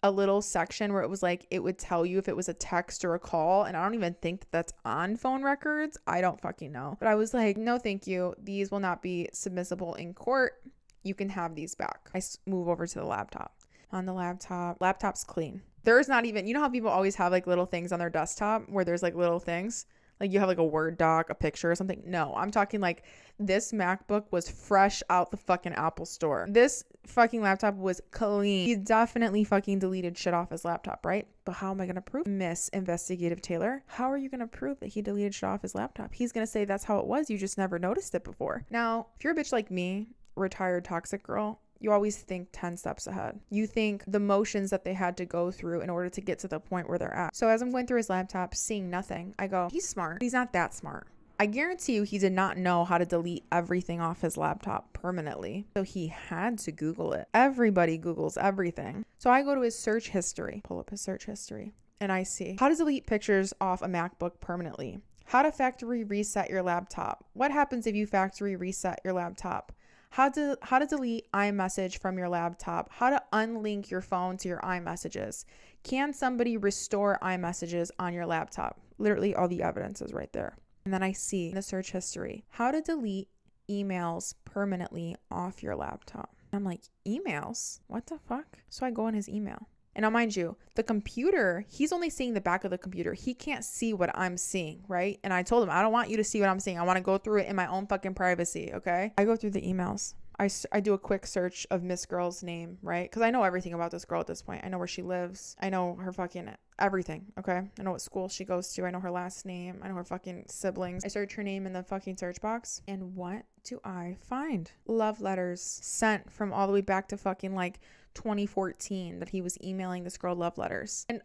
a little section where it was like, it would tell you if it was a text or a call. And I don't even think that that's on phone records. I don't fucking know. But I was like, no, thank you. These will not be submissible in court. You can have these back. I move over to the laptop. On the laptop's clean. There's not even, you know how people always have like little things on their desktop where there's like little things? Like you have like a Word doc, a picture or something. No, I'm talking like this MacBook was fresh out the fucking Apple store. This fucking laptop was clean. He definitely fucking deleted shit off his laptop, right? But how am I going to prove, Miss Investigative Taylor? How are you going to prove that he deleted shit off his laptop? He's going to say that's how it was. You just never noticed it before. Now, if you're a bitch like me, retired toxic girl, you always think 10 steps ahead. You think the motions that they had to go through in order to get to the point where they're at. So as I'm going through his laptop, seeing nothing, I go, he's smart. He's not that smart. I guarantee you he did not know how to delete everything off his laptop permanently. So he had to Google it. Everybody Googles everything. So I go to his search history, pull up his search history, and I see how to delete pictures off a MacBook permanently. How to factory reset your laptop. What happens if you factory reset your laptop? How to delete iMessage from your laptop. How to unlink your phone to your iMessages. Can somebody restore iMessages on your laptop? Literally all the evidence is right there. And then I see in the search history, how to delete emails permanently off your laptop. I'm like, emails? What the fuck? So I go in his email. And now mind you, the computer, he's only seeing the back of the computer. He can't see what I'm seeing, right? And I told him, I don't want you to see what I'm seeing. I want to go through it in my own fucking privacy, okay? I go through the emails. I do a quick search of Miss Girl's name, right? Because I know everything about this girl at this point. I know where she lives. I know her fucking everything, okay? I know what school she goes to. I know her last name. I know her fucking siblings. I search her name in the fucking search box. And what do I find? Love letters sent from all the way back to fucking like 2014 that he was emailing this girl love letters. And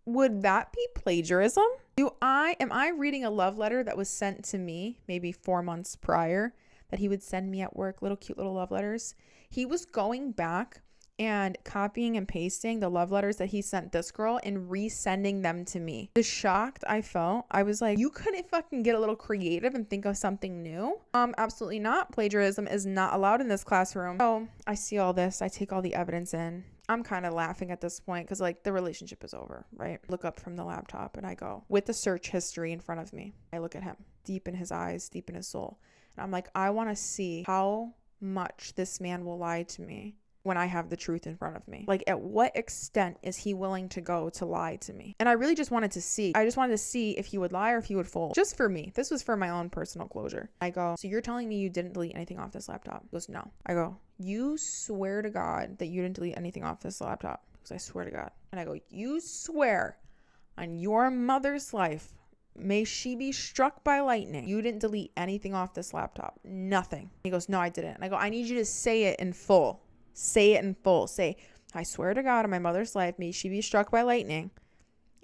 would that be plagiarism? Am I reading a love letter that was sent to me maybe 4 months prior that he would send me at work, little cute little love letters? He was going back and copying and pasting the love letters that he sent this girl and resending them to me. The shocked I felt, I was like, you couldn't fucking get a little creative and think of something new? Absolutely not. Plagiarism is not allowed in this classroom. So I see all this. I take all the evidence in. I'm kind of laughing at this point because like the relationship is over, right? Look up from the laptop and I go with the search history in front of me. I look at him deep in his eyes, deep in his soul. And I'm like, I want to see how much this man will lie to me when I have the truth in front of me. Like, at what extent is he willing to go to lie to me? And I really just wanted to see. I just wanted to see if he would lie or if he would fold. Just for me. This was for my own personal closure. I go, so you're telling me you didn't delete anything off this laptop? He goes, no. I go, you swear to God that you didn't delete anything off this laptop? Because I swear to God. And I go, you swear on your mother's life May she be struck by lightning. You didn't delete anything off this laptop. Nothing. He goes, no, I didn't. And I go, I need you to say it in full. Say it in full. Say, I swear to God on my mother's life, may she be struck by lightning.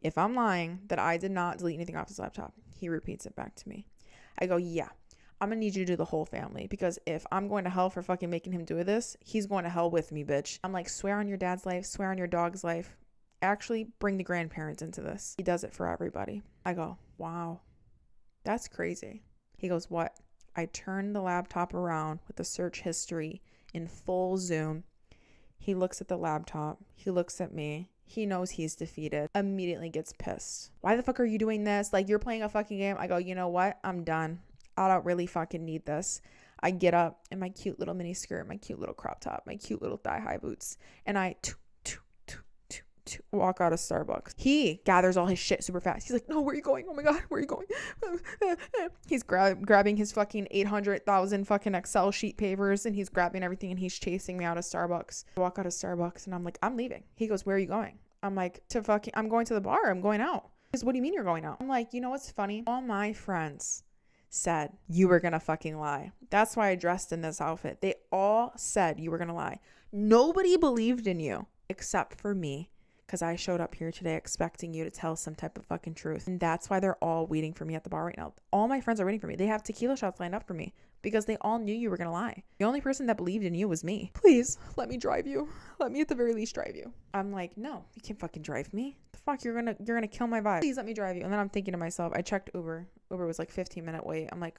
If I'm lying, that I did not delete anything off his laptop. He repeats it back to me. I go, yeah, I'm going to need you to do the whole family, because if I'm going to hell for fucking making him do this, he's going to hell with me, bitch. I'm like, swear on your dad's life, swear on your dog's life. Actually, bring the grandparents into this. He does it for everybody. I go, wow, that's crazy. He goes, what? I turned the laptop around with the search history in full zoom. He looks at the laptop. He looks at me. He knows he's defeated. Immediately gets pissed. Why the fuck are you doing this? Like, you're playing a fucking game. I go, you know what? I'm done. I don't really fucking need this. I get up in my cute little mini skirt, my cute little crop top, my cute little thigh-high boots, and I walk out of Starbucks. He gathers all his shit super fast. He's like, no, where are you going? Oh my God, where are you going? He's grabbing his fucking 800,000 fucking Excel sheet papers, and he's grabbing everything, and he's chasing me out of Starbucks. I walk out of Starbucks and I'm like, I'm leaving. He goes, where are you going? I'm like, I'm going to the bar. I'm going out. He goes, what do you mean you're going out? I'm like, you know what's funny? All my friends said you were gonna fucking lie. That's why I dressed in this outfit. They all said you were gonna lie. Nobody believed in you except for me, because I showed up here today expecting you to tell some type of fucking truth. And that's why they're all waiting for me at the bar right now. All my friends are waiting for me. They have tequila shots lined up for me because they all knew you were going to lie. The only person that believed in you was me. Please, let me drive you. Let me at the very least drive you. I'm like, no, you can't fucking drive me. The fuck, you're gonna kill my vibe. Please let me drive you. And then I'm thinking to myself, I checked Uber. Uber was like 15-minute wait. I'm like,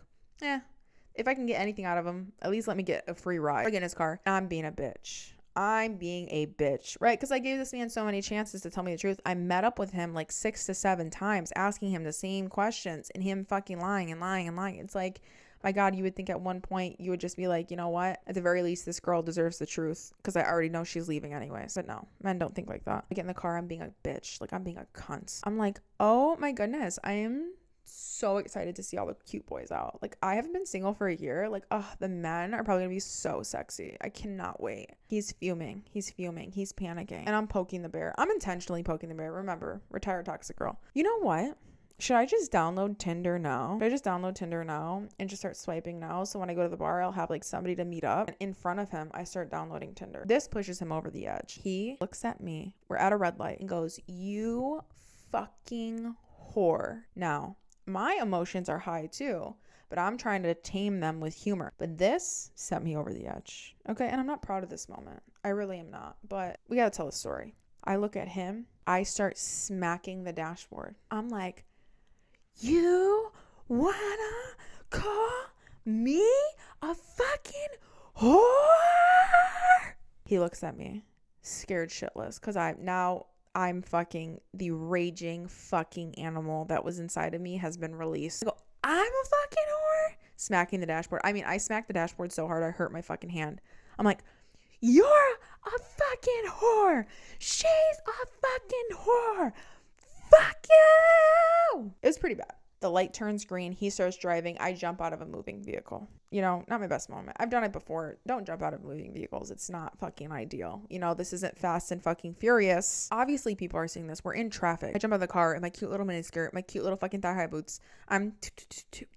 if I can get anything out of him, at least let me get a free ride. I get in his car. I'm being a bitch. I'm being a bitch, right? Because I gave this man so many chances to tell me the truth. I met up with him like 6 to 7 times, asking him the same questions, and him fucking lying and lying and lying. It's like, my God, you would think at one point you would just be like, you know what? At the very least, this girl deserves the truth, because I already know she's leaving anyways. But no, men don't think like that. I get in the car, I'm being a bitch. Like, I'm being a cunt. I'm like, oh my goodness, I am so excited to see all the cute boys out. Like, I haven't been single for a year. Like, the men are probably gonna be so sexy. I cannot wait. He's fuming. He's panicking, and I'm poking the bear. I'm intentionally poking the bear. Remember, retired toxic girl. You know what? Should I just download Tinder now? And just start swiping now? So when I go to the bar, I'll have like somebody to meet up. And in front of him, I start downloading Tinder. This pushes him over the edge. He looks at me. We're at a red light, and goes, you fucking whore. Now, my emotions are high too, but I'm trying to tame them with humor. But this set me over the edge. Okay, and I'm not proud of this moment. I really am not, but we gotta tell the story. I look at him. I start smacking the dashboard. I'm like, you wanna call me a fucking whore? He looks at me, scared shitless, because I'm fucking, the raging fucking animal that was inside of me has been released. I go, I'm a fucking whore? Smacking the dashboard. I mean, I smacked the dashboard so hard I hurt my fucking hand. I'm like, you're a fucking whore. She's a fucking whore. Fuck you. It was pretty bad. The light turns green. He starts driving. I jump out of a moving vehicle. You know, not my best moment. I've done it before. Don't jump out of moving vehicles. It's not fucking ideal. You know, this isn't Fast and fucking Furious. Obviously, people are seeing this. We're in traffic. I jump out of the car in my cute little mini skirt, my cute little fucking thigh-high boots. I'm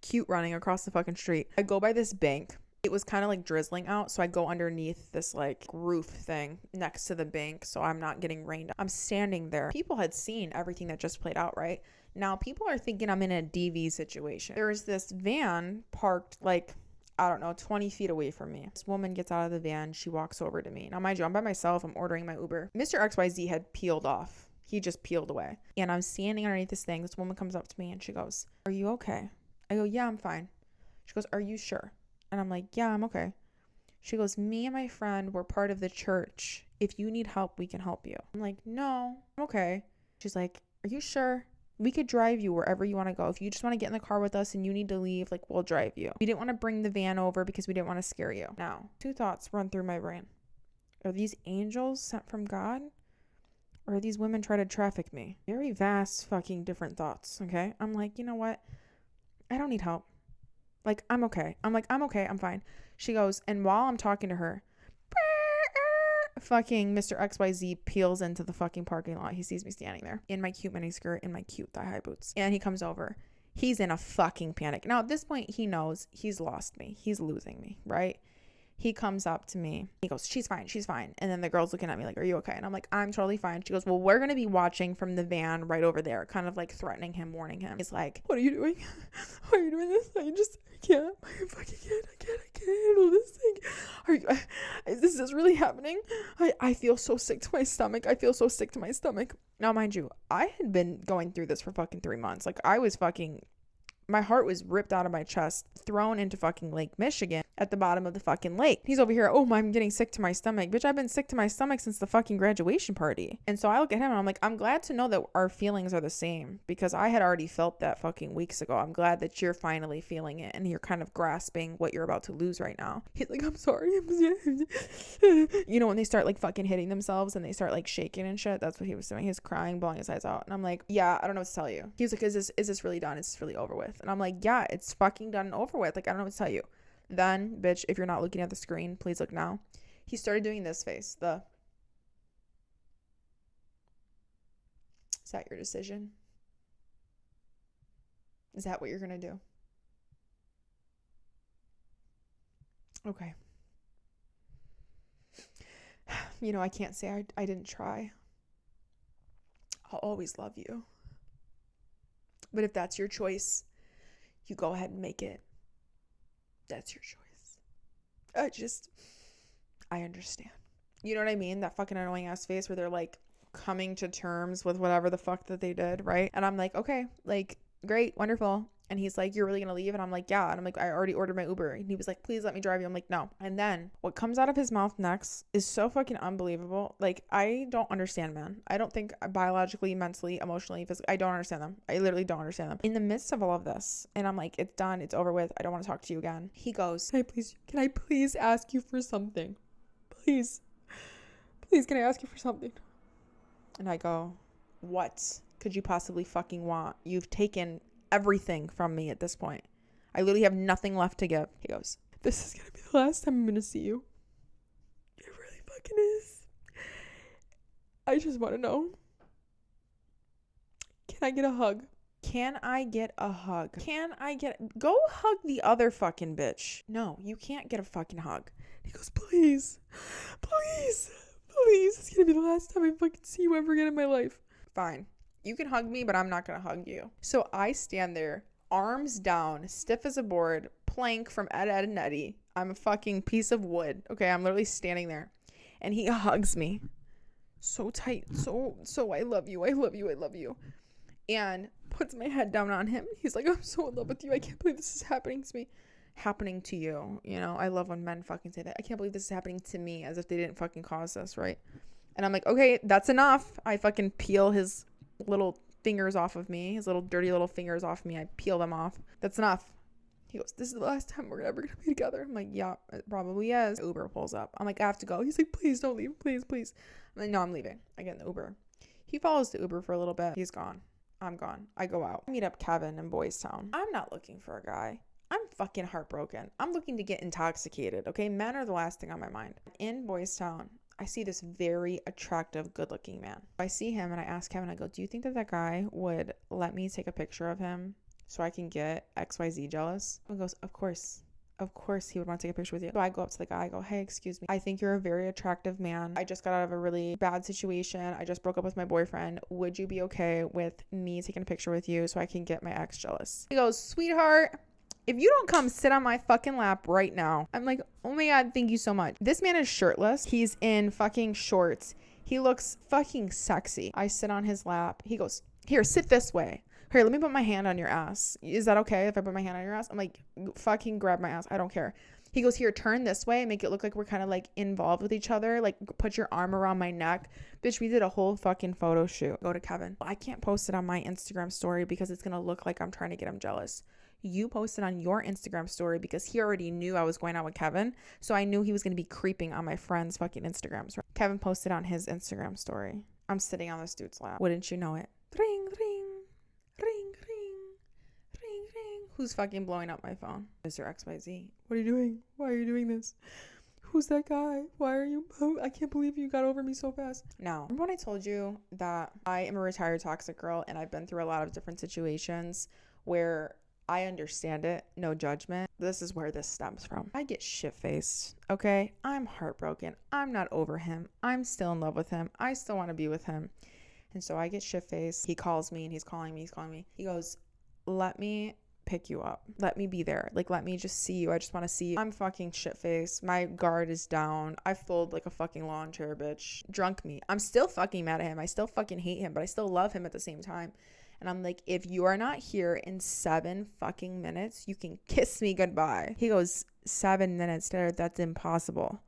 cute running across the fucking street. I go by this bank. It was kind of like drizzling out, so I go underneath this like roof thing next to the bank so I'm not getting rained on. I'm standing there. People had seen everything that just played out, right? Now people are thinking I'm in a DV situation. There's this van parked like, I don't know, 20 feet away from me. This woman gets out of the van. She walks over to me. Now, mind you, I'm by myself. I'm ordering my Uber. Mr. XYZ had peeled off. He just peeled away. And I'm standing underneath this thing. This woman comes up to me and she goes, are you okay? I go, yeah, I'm fine. She goes, are you sure? And I'm like, yeah, I'm okay. She goes, me and my friend were part of the church. If you need help, we can help you. I'm like, no, I'm okay. She's like, are you sure? We could drive you wherever you want to go. If you just want to get in the car with us and you need to leave, like, we'll drive you. We didn't want to bring the van over because we didn't want to scare you. Now, 2 thoughts run through my brain. Are these angels sent from God? Or are these women trying to traffic me? Very vast fucking different thoughts, okay? I'm like, you know what? I don't need help. Like, I'm okay. I'm like, I'm okay. I'm fine. She goes, and while I'm talking to her, fucking Mr. XYZ peels into the fucking parking lot. He sees me standing there in my cute mini skirt and my cute thigh-high boots. And he comes over He's in a fucking panic. Now, at this point, he knows he's lost me. He's losing me, right? He comes up to me. He goes, she's fine. She's fine. And then the girl's looking at me like, are you okay? And I'm like, I'm totally fine. She goes, well, we're going to be watching from the van right over there, kind of like threatening him, warning him. He's like, what are you doing? Why are you doing this? I can't. I fucking can't. I can't handle this thing. Is this really happening? I feel so sick to my stomach. Now, mind you, I had been going through this for fucking 3 months. Like, my heart was ripped out of my chest, thrown into fucking Lake Michigan at the bottom of the fucking lake. He's over here, oh, I'm getting sick to my stomach. Bitch, I've been sick to my stomach since the fucking graduation party. And so I look at him and I'm like, I'm glad to know that our feelings are the same, because I had already felt that fucking weeks ago. I'm glad that you're finally feeling it and you're kind of grasping what you're about to lose right now. He's like, I'm sorry. You know, when they start like fucking hitting themselves and they start like shaking and shit, that's what he was doing. He was crying, bawling his eyes out. And I'm like, yeah, I don't know what to tell you. He was like, is this really done? Is this really over with? And I'm like, yeah, it's fucking done and over with. Like, I don't know what to tell you. Then, bitch, if you're not looking at the screen, please look now. He started doing this face. Is that your decision? Is that what you're gonna do? Okay. You know, I can't say I didn't try. I'll always love you. But if that's your choice, you go ahead and make it. That's your choice. I understand. You know what I mean? That fucking annoying ass face where they're like coming to terms with whatever the fuck that they did, right? And I'm like, okay, like, great, wonderful. And he's like, you're really gonna leave? And I'm like, yeah. And I'm like, I already ordered my Uber. And he was like, please let me drive you. I'm like, no. And then what comes out of his mouth next is so fucking unbelievable. Like, I don't understand, man. I don't think biologically, mentally, emotionally, physically, I don't understand them. I literally don't understand them. In the midst of all of this, and I'm like, it's done, it's over with, I don't want to talk to you again. He goes, can I please ask you for something? Please, can I ask you for something? And I go, what could you possibly fucking want? You've taken everything from me at this point. I literally have nothing left to give. He goes, this is gonna be the last time I'm gonna see you. It really fucking is. I just want to know, can I get a hug? Go hug the other fucking bitch. No, you can't get a fucking hug. He goes, please, it's gonna be the last time I fucking see you ever again in my life. Fine. You can hug me, but I'm not going to hug you. So I stand there, arms down, stiff as a board, plank from Ed, Edd, and Eddy. I'm a fucking piece of wood. Okay, I'm literally standing there. And he hugs me so tight. So I love you. And puts my head down on him. He's like, I'm so in love with you. I can't believe this is happening to me. Happening to you. You know, I love when men fucking say that. I can't believe this is happening to me, as if they didn't fucking cause this, right? And I'm like, okay, that's enough. I fucking peel his little fingers off of me, his little dirty little fingers off me. I peel them off. That's enough. He goes, this is the last time we're ever gonna be together. I'm like, yeah, it probably is. Uber pulls up. I'm like, I have to go. He's like, please don't leave, please. I'm like, no, I'm leaving. I get in the Uber. He follows the Uber for a little bit. He's gone. I'm gone. I go out. I meet up Kevin in Boys Town. I'm not looking for a guy. I'm fucking heartbroken. I'm looking to get intoxicated. Okay, men are the last thing on my mind. In Boys Town, I see this very attractive, good-looking man. I see him and I ask Kevin, I go, do you think that guy would let me take a picture of him so I can get XYZ jealous? He goes, of course he would want to take a picture with you. So I go up to the guy, I go, hey, excuse me. I think you're a very attractive man. I just got out of a really bad situation. I just broke up with my boyfriend. Would you be okay with me taking a picture with you so I can get my ex jealous? He goes, sweetheart, if you don't come sit on my fucking lap right now. I'm like, oh my God, thank you so much. This man is shirtless. He's in fucking shorts. He looks fucking sexy. I sit on his lap. He goes, here, sit this way. Here, let me put my hand on your ass. Is that okay if I put my hand on your ass? I'm like, fucking grab my ass. I don't care. He goes, here, turn this way. Make it look like we're kind of like involved with each other. Like, put your arm around my neck. Bitch, we did a whole fucking photo shoot. Go to Kevin. I can't post it on my Instagram story because it's going to look like I'm trying to get him jealous. You posted on your Instagram story because he already knew I was going out with Kevin. So I knew he was going to be creeping on my friend's fucking Instagrams. Kevin posted on his Instagram story. I'm sitting on this dude's lap. Wouldn't you know it? Ring, ring, ring, ring, ring, ring. Who's fucking blowing up my phone? Mr. XYZ. What are you doing? Why are you doing this? Who's that guy? Why are you? I can't believe you got over me so fast. Now, remember when I told you that I am a retired toxic girl and I've been through a lot of different situations where I understand it, no judgment. This is where this stems from. I get shit-faced, okay? I'm heartbroken. I'm not over him. I'm still in love with him. I still want to be with him. And so I get shit-faced. He calls me and he's calling me. He goes, let me pick you up. Let me be there. Like, let me just see you. I just want to see you. I'm fucking shit-faced. My guard is down. I fold like a fucking lawn chair, bitch. Drunk me. I'm still fucking mad at him. I still fucking hate him, but I still love him at the same time. And I'm like, if you are not here in 7 fucking minutes, you can kiss me goodbye. He goes, 7 minutes, Taylor, that's impossible.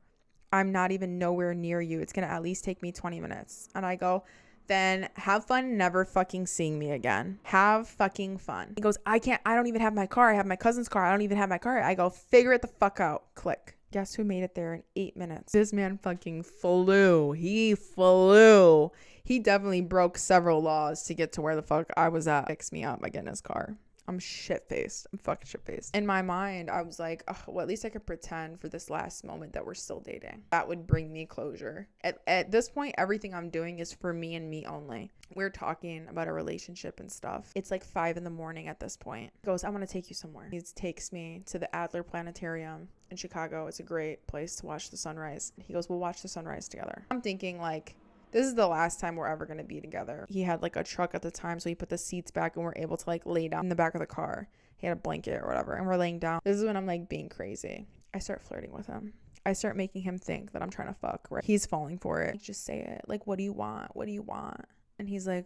I'm not even nowhere near you. It's going to at least take me 20 minutes. And I go, then have fun never fucking seeing me again. Have fucking fun. He goes, I don't even have my car. I have my cousin's car. I don't even have my car. I go, figure it the fuck out. Click. Guess who made it there in 8 minutes? This man fucking flew. He flew. He definitely broke several laws to get to where the fuck I was at. Picks me up. I get in his car. I'm shit-faced. I'm fucking shit-faced. In my mind, I was like, oh, well, at least I could pretend for this last moment that we're still dating. That would bring me closure. At this point, everything I'm doing is for me and me only. We're talking about a relationship and stuff. It's like 5 a.m. at this point. He goes, I want to take you somewhere. He takes me to the Adler Planetarium in Chicago. It's a great place to watch the sunrise. He goes, we'll watch the sunrise together. I'm thinking like, this is the last time we're ever going to be together. He had like a truck at the time, so he put the seats back and we're able to like lay down in the back of the car. He had a blanket or whatever, and we're laying down. This is when I'm like being crazy. I start flirting with him. I start making him think that I'm trying to fuck, right? He's falling for it. Just say it. Like, what do you want? What do you want? And he's like,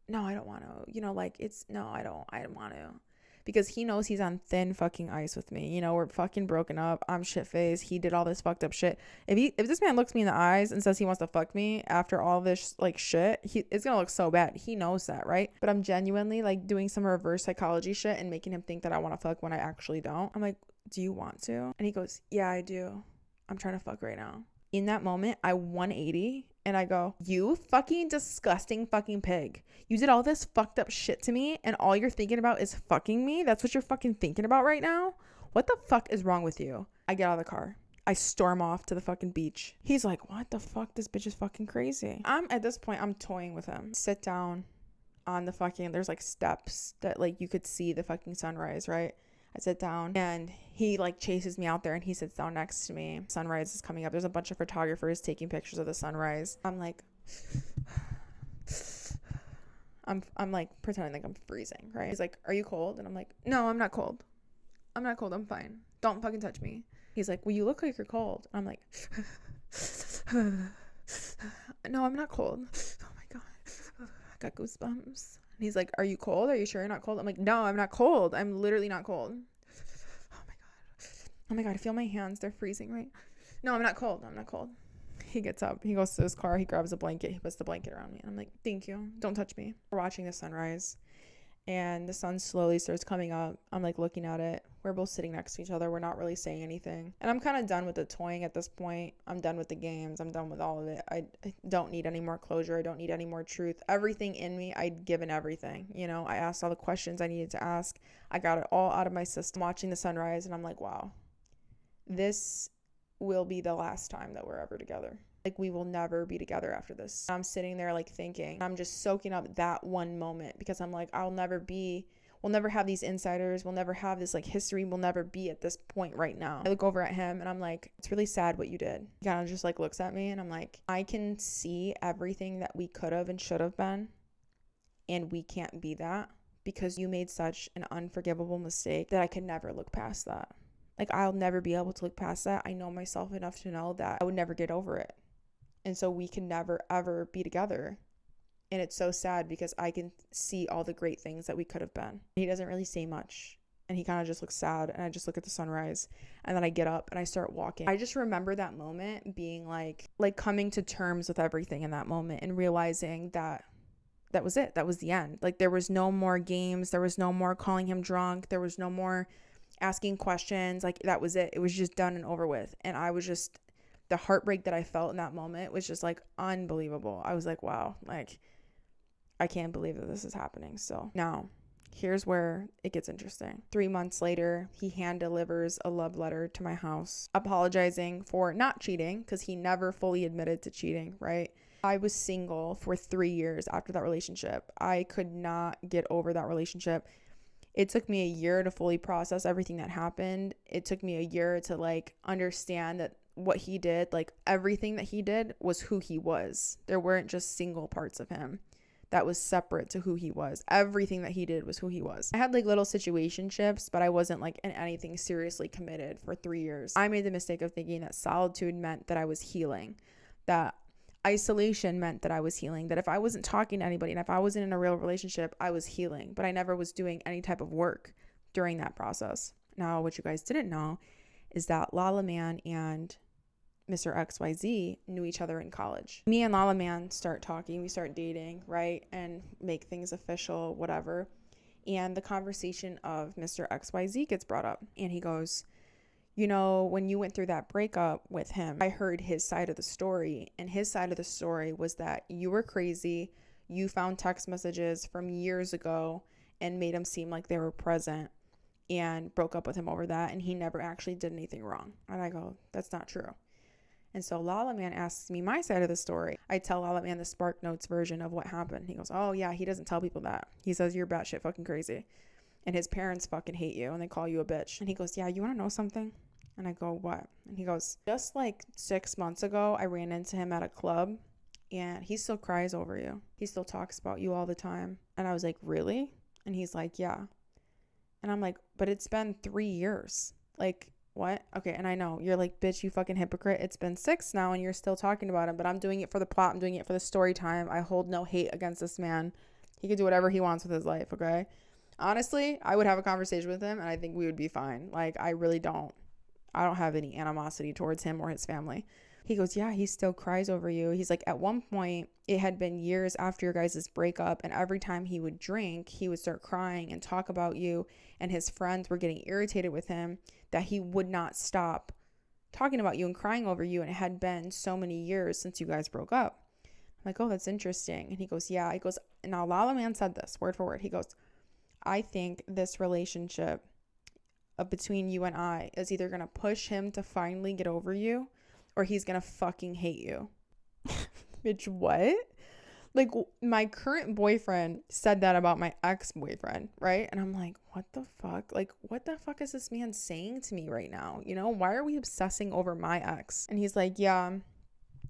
no, I don't want to. You know, like, I don't want to. Because he knows he's on thin fucking ice with me. You know, we're fucking broken up. I'm shit-faced. He did all this fucked up shit. If this man looks me in the eyes and says he wants to fuck me after all this like shit, it's gonna look so bad. He knows that, right? But I'm genuinely like doing some reverse psychology shit and making him think that I want to fuck when I actually don't. I'm like, do you want to? And he goes, yeah, I do. I'm trying to fuck right now. In that moment, I 180 and I go, you fucking disgusting fucking pig. You did all this fucked up shit to me and all you're thinking about is fucking me? That's what you're fucking thinking about right now? What the fuck is wrong with you? I get out of the car. I storm off to the fucking beach. He's like, what the fuck? This bitch is fucking crazy. At this point, I'm toying with him. Sit down on the fucking, there's like steps that like you could see the fucking sunrise, right? I sit down and he like chases me out there and he sits down next to me. Sunrise is coming up. There's a bunch of photographers taking pictures of the sunrise. I'm like, I'm like pretending like I'm freezing, right? He's like, are you cold? And I'm like, no, I'm not cold. I'm not cold. I'm fine. Don't fucking touch me. He's like, well, you look like you're cold. And I'm like, no, I'm not cold. Oh my God. I got goosebumps. And he's like, are you cold? Are you sure you're not cold? I'm like, no, I'm not cold. I'm literally not cold. Oh my God. Oh my God. I feel my hands. They're freezing, right? No, I'm not cold. I'm not cold. He gets up. He goes to his car. He grabs a blanket. He puts the blanket around me. And I'm like, thank you. Don't touch me. We're watching the sunrise. And the sun slowly starts coming up. I'm like looking at it. We're both sitting next to each other. We're not really saying anything. And I'm kind of done with the toying at this point. I'm done with the games. I'm done with all of it. I don't need any more closure. I don't need any more truth. Everything in me, I'd given everything. You know, I asked all the questions I needed to ask. I got it all out of my system. Watching the sunrise and I'm like, wow, this will be the last time that we're ever together. Like, we will never be together after this. I'm sitting there like thinking, I'm just soaking up that one moment because I'm like, we'll never have these insiders. We'll never have this like history. We'll never be at this point right now. I look over at him and I'm like, it's really sad what you did. He kind of just like looks at me and I'm like, I can see everything that we could have and should have been. And we can't be that because you made such an unforgivable mistake that I can never look past that. Like, I'll never be able to look past that. I know myself enough to know that I would never get over it. And so we can never, ever be together. And it's so sad because I can see all the great things that we could have been. He doesn't really say much. And he kind of just looks sad. And I just look at the sunrise. And then I get up and I start walking. I just remember that moment being like coming to terms with everything in that moment. And realizing that was it. That was the end. Like, there was no more games. There was no more calling him drunk. There was no more asking questions. Like, that was it. It was just done and over with. And I was just... the heartbreak that I felt in that moment was just like unbelievable. I was like, wow, like I can't believe that this is happening. So now here's where it gets interesting. 3 months later, he hand delivers a love letter to my house, apologizing for not cheating because he never fully admitted to cheating, right? I was single for 3 years after that relationship. I could not get over that relationship. It took me a year to fully process everything that happened. It took me a year to like understand that what he did, like everything that he did was who he was. There weren't just single parts of him that was separate to who he was. Everything that he did was who he was. I had like little situationships, but I wasn't like in anything seriously committed for 3 years. I made the mistake of thinking that solitude meant that I was healing, that isolation meant that I was healing, that if I wasn't talking to anybody and if I wasn't in a real relationship, I was healing, but I never was doing any type of work during that process. Now, what you guys didn't know is that Lala Man and Mr. XYZ knew each other in college. Me and Lala Man start talking, we start dating, right? And make things official, whatever. And the conversation of Mr. XYZ gets brought up. And he goes, you know, when you went through that breakup with him, I heard his side of the story. And his side of the story was that you were crazy. You found text messages from years ago and made him seem like they were present and broke up with him over that. And he never actually did anything wrong. And I go, that's not true. And so Lala Man asks me my side of the story. I tell Lala Man the Spark Notes version of what happened. He goes, oh yeah, he doesn't tell people that. He says you're batshit fucking crazy. And his parents fucking hate you and they call you a bitch. And he goes, yeah, you want to know something? And I go, what? And he goes, just like 6 months ago, I ran into him at a club and he still cries over you. He still talks about you all the time. And I was like, really? And he's like, yeah. And I'm like, but it's been 3 years. Like, what? Okay, and I know you're like, bitch, you fucking hypocrite. It's been 6 now and you're still talking about him, but I'm doing it for the plot. I'm doing it for the story time. I hold no hate against this man. He can do whatever he wants with his life, okay? Honestly, I would have a conversation with him and I think we would be fine. Like, I really don't. I don't have any animosity towards him or his family. He goes, yeah, he still cries over you. He's like, at one point, it had been years after your guys' breakup, and every time he would drink, he would start crying and talk about you, and his friends were getting irritated with him that he would not stop talking about you and crying over you, and it had been so many years since you guys broke up. I'm like, oh, that's interesting. And he goes, yeah. He goes, now Lala Man said this, word for word. He goes, I think this relationship between you and I is either going to push him to finally get over you or he's going to fucking hate you. Bitch, what? Like, my current boyfriend said that about my ex-boyfriend, right? And I'm like, what the fuck? Like, what the fuck is this man saying to me right now? You know, why are we obsessing over my ex? And he's like, yeah,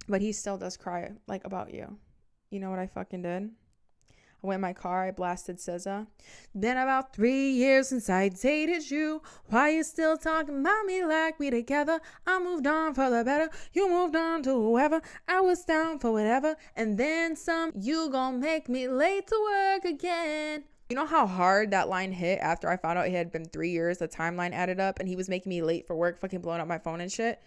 but he still does cry, like, about you. You know what I fucking did? I went in my car, I blasted SZA. Been about 3 years since I dated you. Why you still talking about me like we together? I moved on for the better. You moved on to whoever. I was down for whatever. And then some. You gon' make me late to work again. You know how hard that line hit after I found out it had been 3 years? The timeline added up and he was making me late for work, fucking blowing up my phone and shit.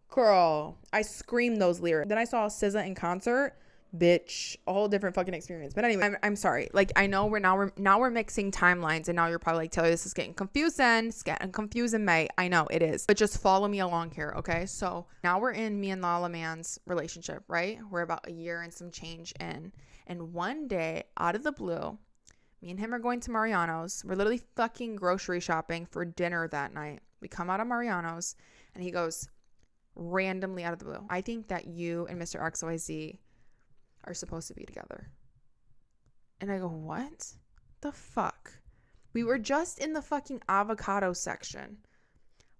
Girl, I screamed those lyrics. Then I saw SZA in concert. Bitch, a whole different fucking experience. But anyway, I'm sorry. Like, I know we're mixing timelines, and now you're probably like, Taylor, this is getting confusing. It's getting confusing, mate. I know it is, but just follow me along here, okay? So now we're in me and Lala Man's relationship, right? We're about a year and some change in, and one day out of the blue, me and him are going to Mariano's. We're literally fucking grocery shopping for dinner that night. We come out of Mariano's, and he goes randomly out of the blue, I think that you and Mr. XYZ are supposed to be together. And I go, what the fuck? We were just in the fucking avocado section.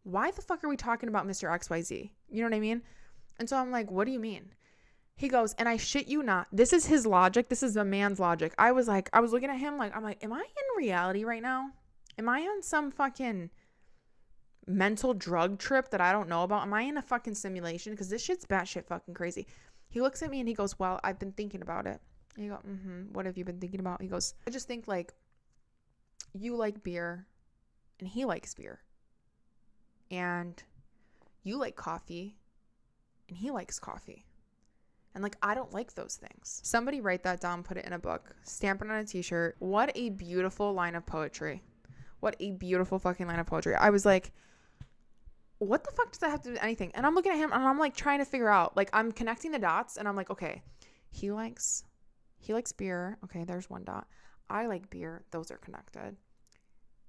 Why the fuck are we talking about Mr. XYZ? You know what I mean? And so I'm like, what do you mean? He goes, and I shit you not, this is his logic. This is a man's logic. I was looking at him like, I'm like, am I in reality right now? Am I on some fucking mental drug trip that I don't know about? Am I in a fucking simulation? Because this shit's batshit fucking crazy. He looks at me and he goes, well, I've been thinking about it. And you go, what have you been thinking about? He goes, I just think like you like beer and he likes beer. And you like coffee and he likes coffee. And like, I don't like those things. Somebody write that down, put it in a book, stamp it on a t-shirt. What a beautiful line of poetry. What a beautiful fucking line of poetry. I was like, what the fuck does that have to do with anything? And I'm looking at him and I'm like trying to figure out, like, I'm connecting the dots and I'm like, okay, he likes beer. Okay, there's one dot. I like beer. Those are connected.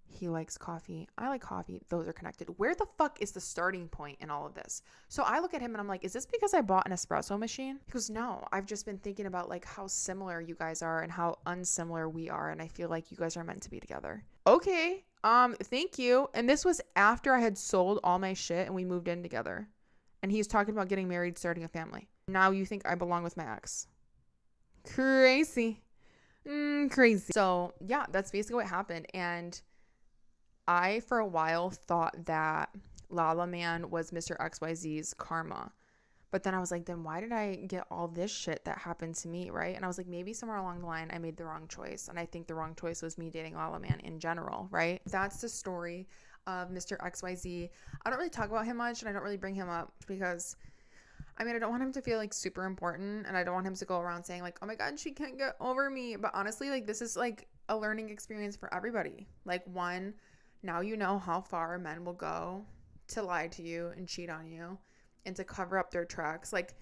He likes coffee. I like coffee. Those are connected. Where the fuck is the starting point in all of this? So I look at him and I'm like, is this because I bought an espresso machine? He goes, no, I've just been thinking about like how similar you guys are and how unsimilar we are. And I feel like you guys are meant to be together. Okay, thank you. And this was after I had sold all my shit and we moved in together. And he's talking about getting married, starting a family. Now you think I belong with my ex. Crazy. Crazy. So, yeah, that's basically what happened. And I, for a while, thought that Lala Man was Mr. XYZ's karma. But then I was like, then why did I get all this shit that happened to me, right? And I was like, maybe somewhere along the line, I made the wrong choice. And I think the wrong choice was me dating Lala Man in general, right? That's the story of Mr. XYZ. I don't really talk about him much, and I don't really bring him up because, I mean, I don't want him to feel like super important, and I don't want him to go around saying like, oh my God, she can't get over me. But honestly, like, this is like a learning experience for everybody. Like, one, now you know how far men will go to lie to you and cheat on you and to cover up their tracks. Like,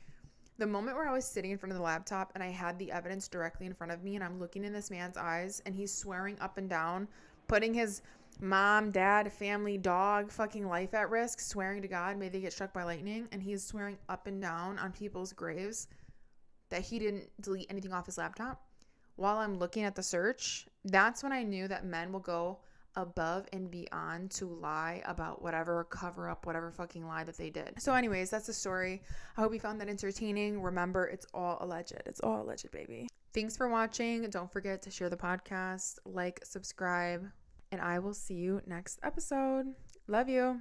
the moment where I was sitting in front of the laptop and I had the evidence directly in front of me and I'm looking in this man's eyes and he's swearing up and down, putting his mom, dad, family, dog, fucking life at risk, swearing to God, may they get struck by lightning. And he's swearing up and down on people's graves that he didn't delete anything off his laptop. While I'm looking at the search, that's when I knew that men will go above and beyond to lie about whatever cover up, whatever fucking lie that they did. So anyways, that's the story. I hope you found that entertaining. Remember, it's all alleged. It's all alleged, baby. Thanks for watching. Don't forget to share the podcast, like, subscribe, and I will see you next episode. Love you.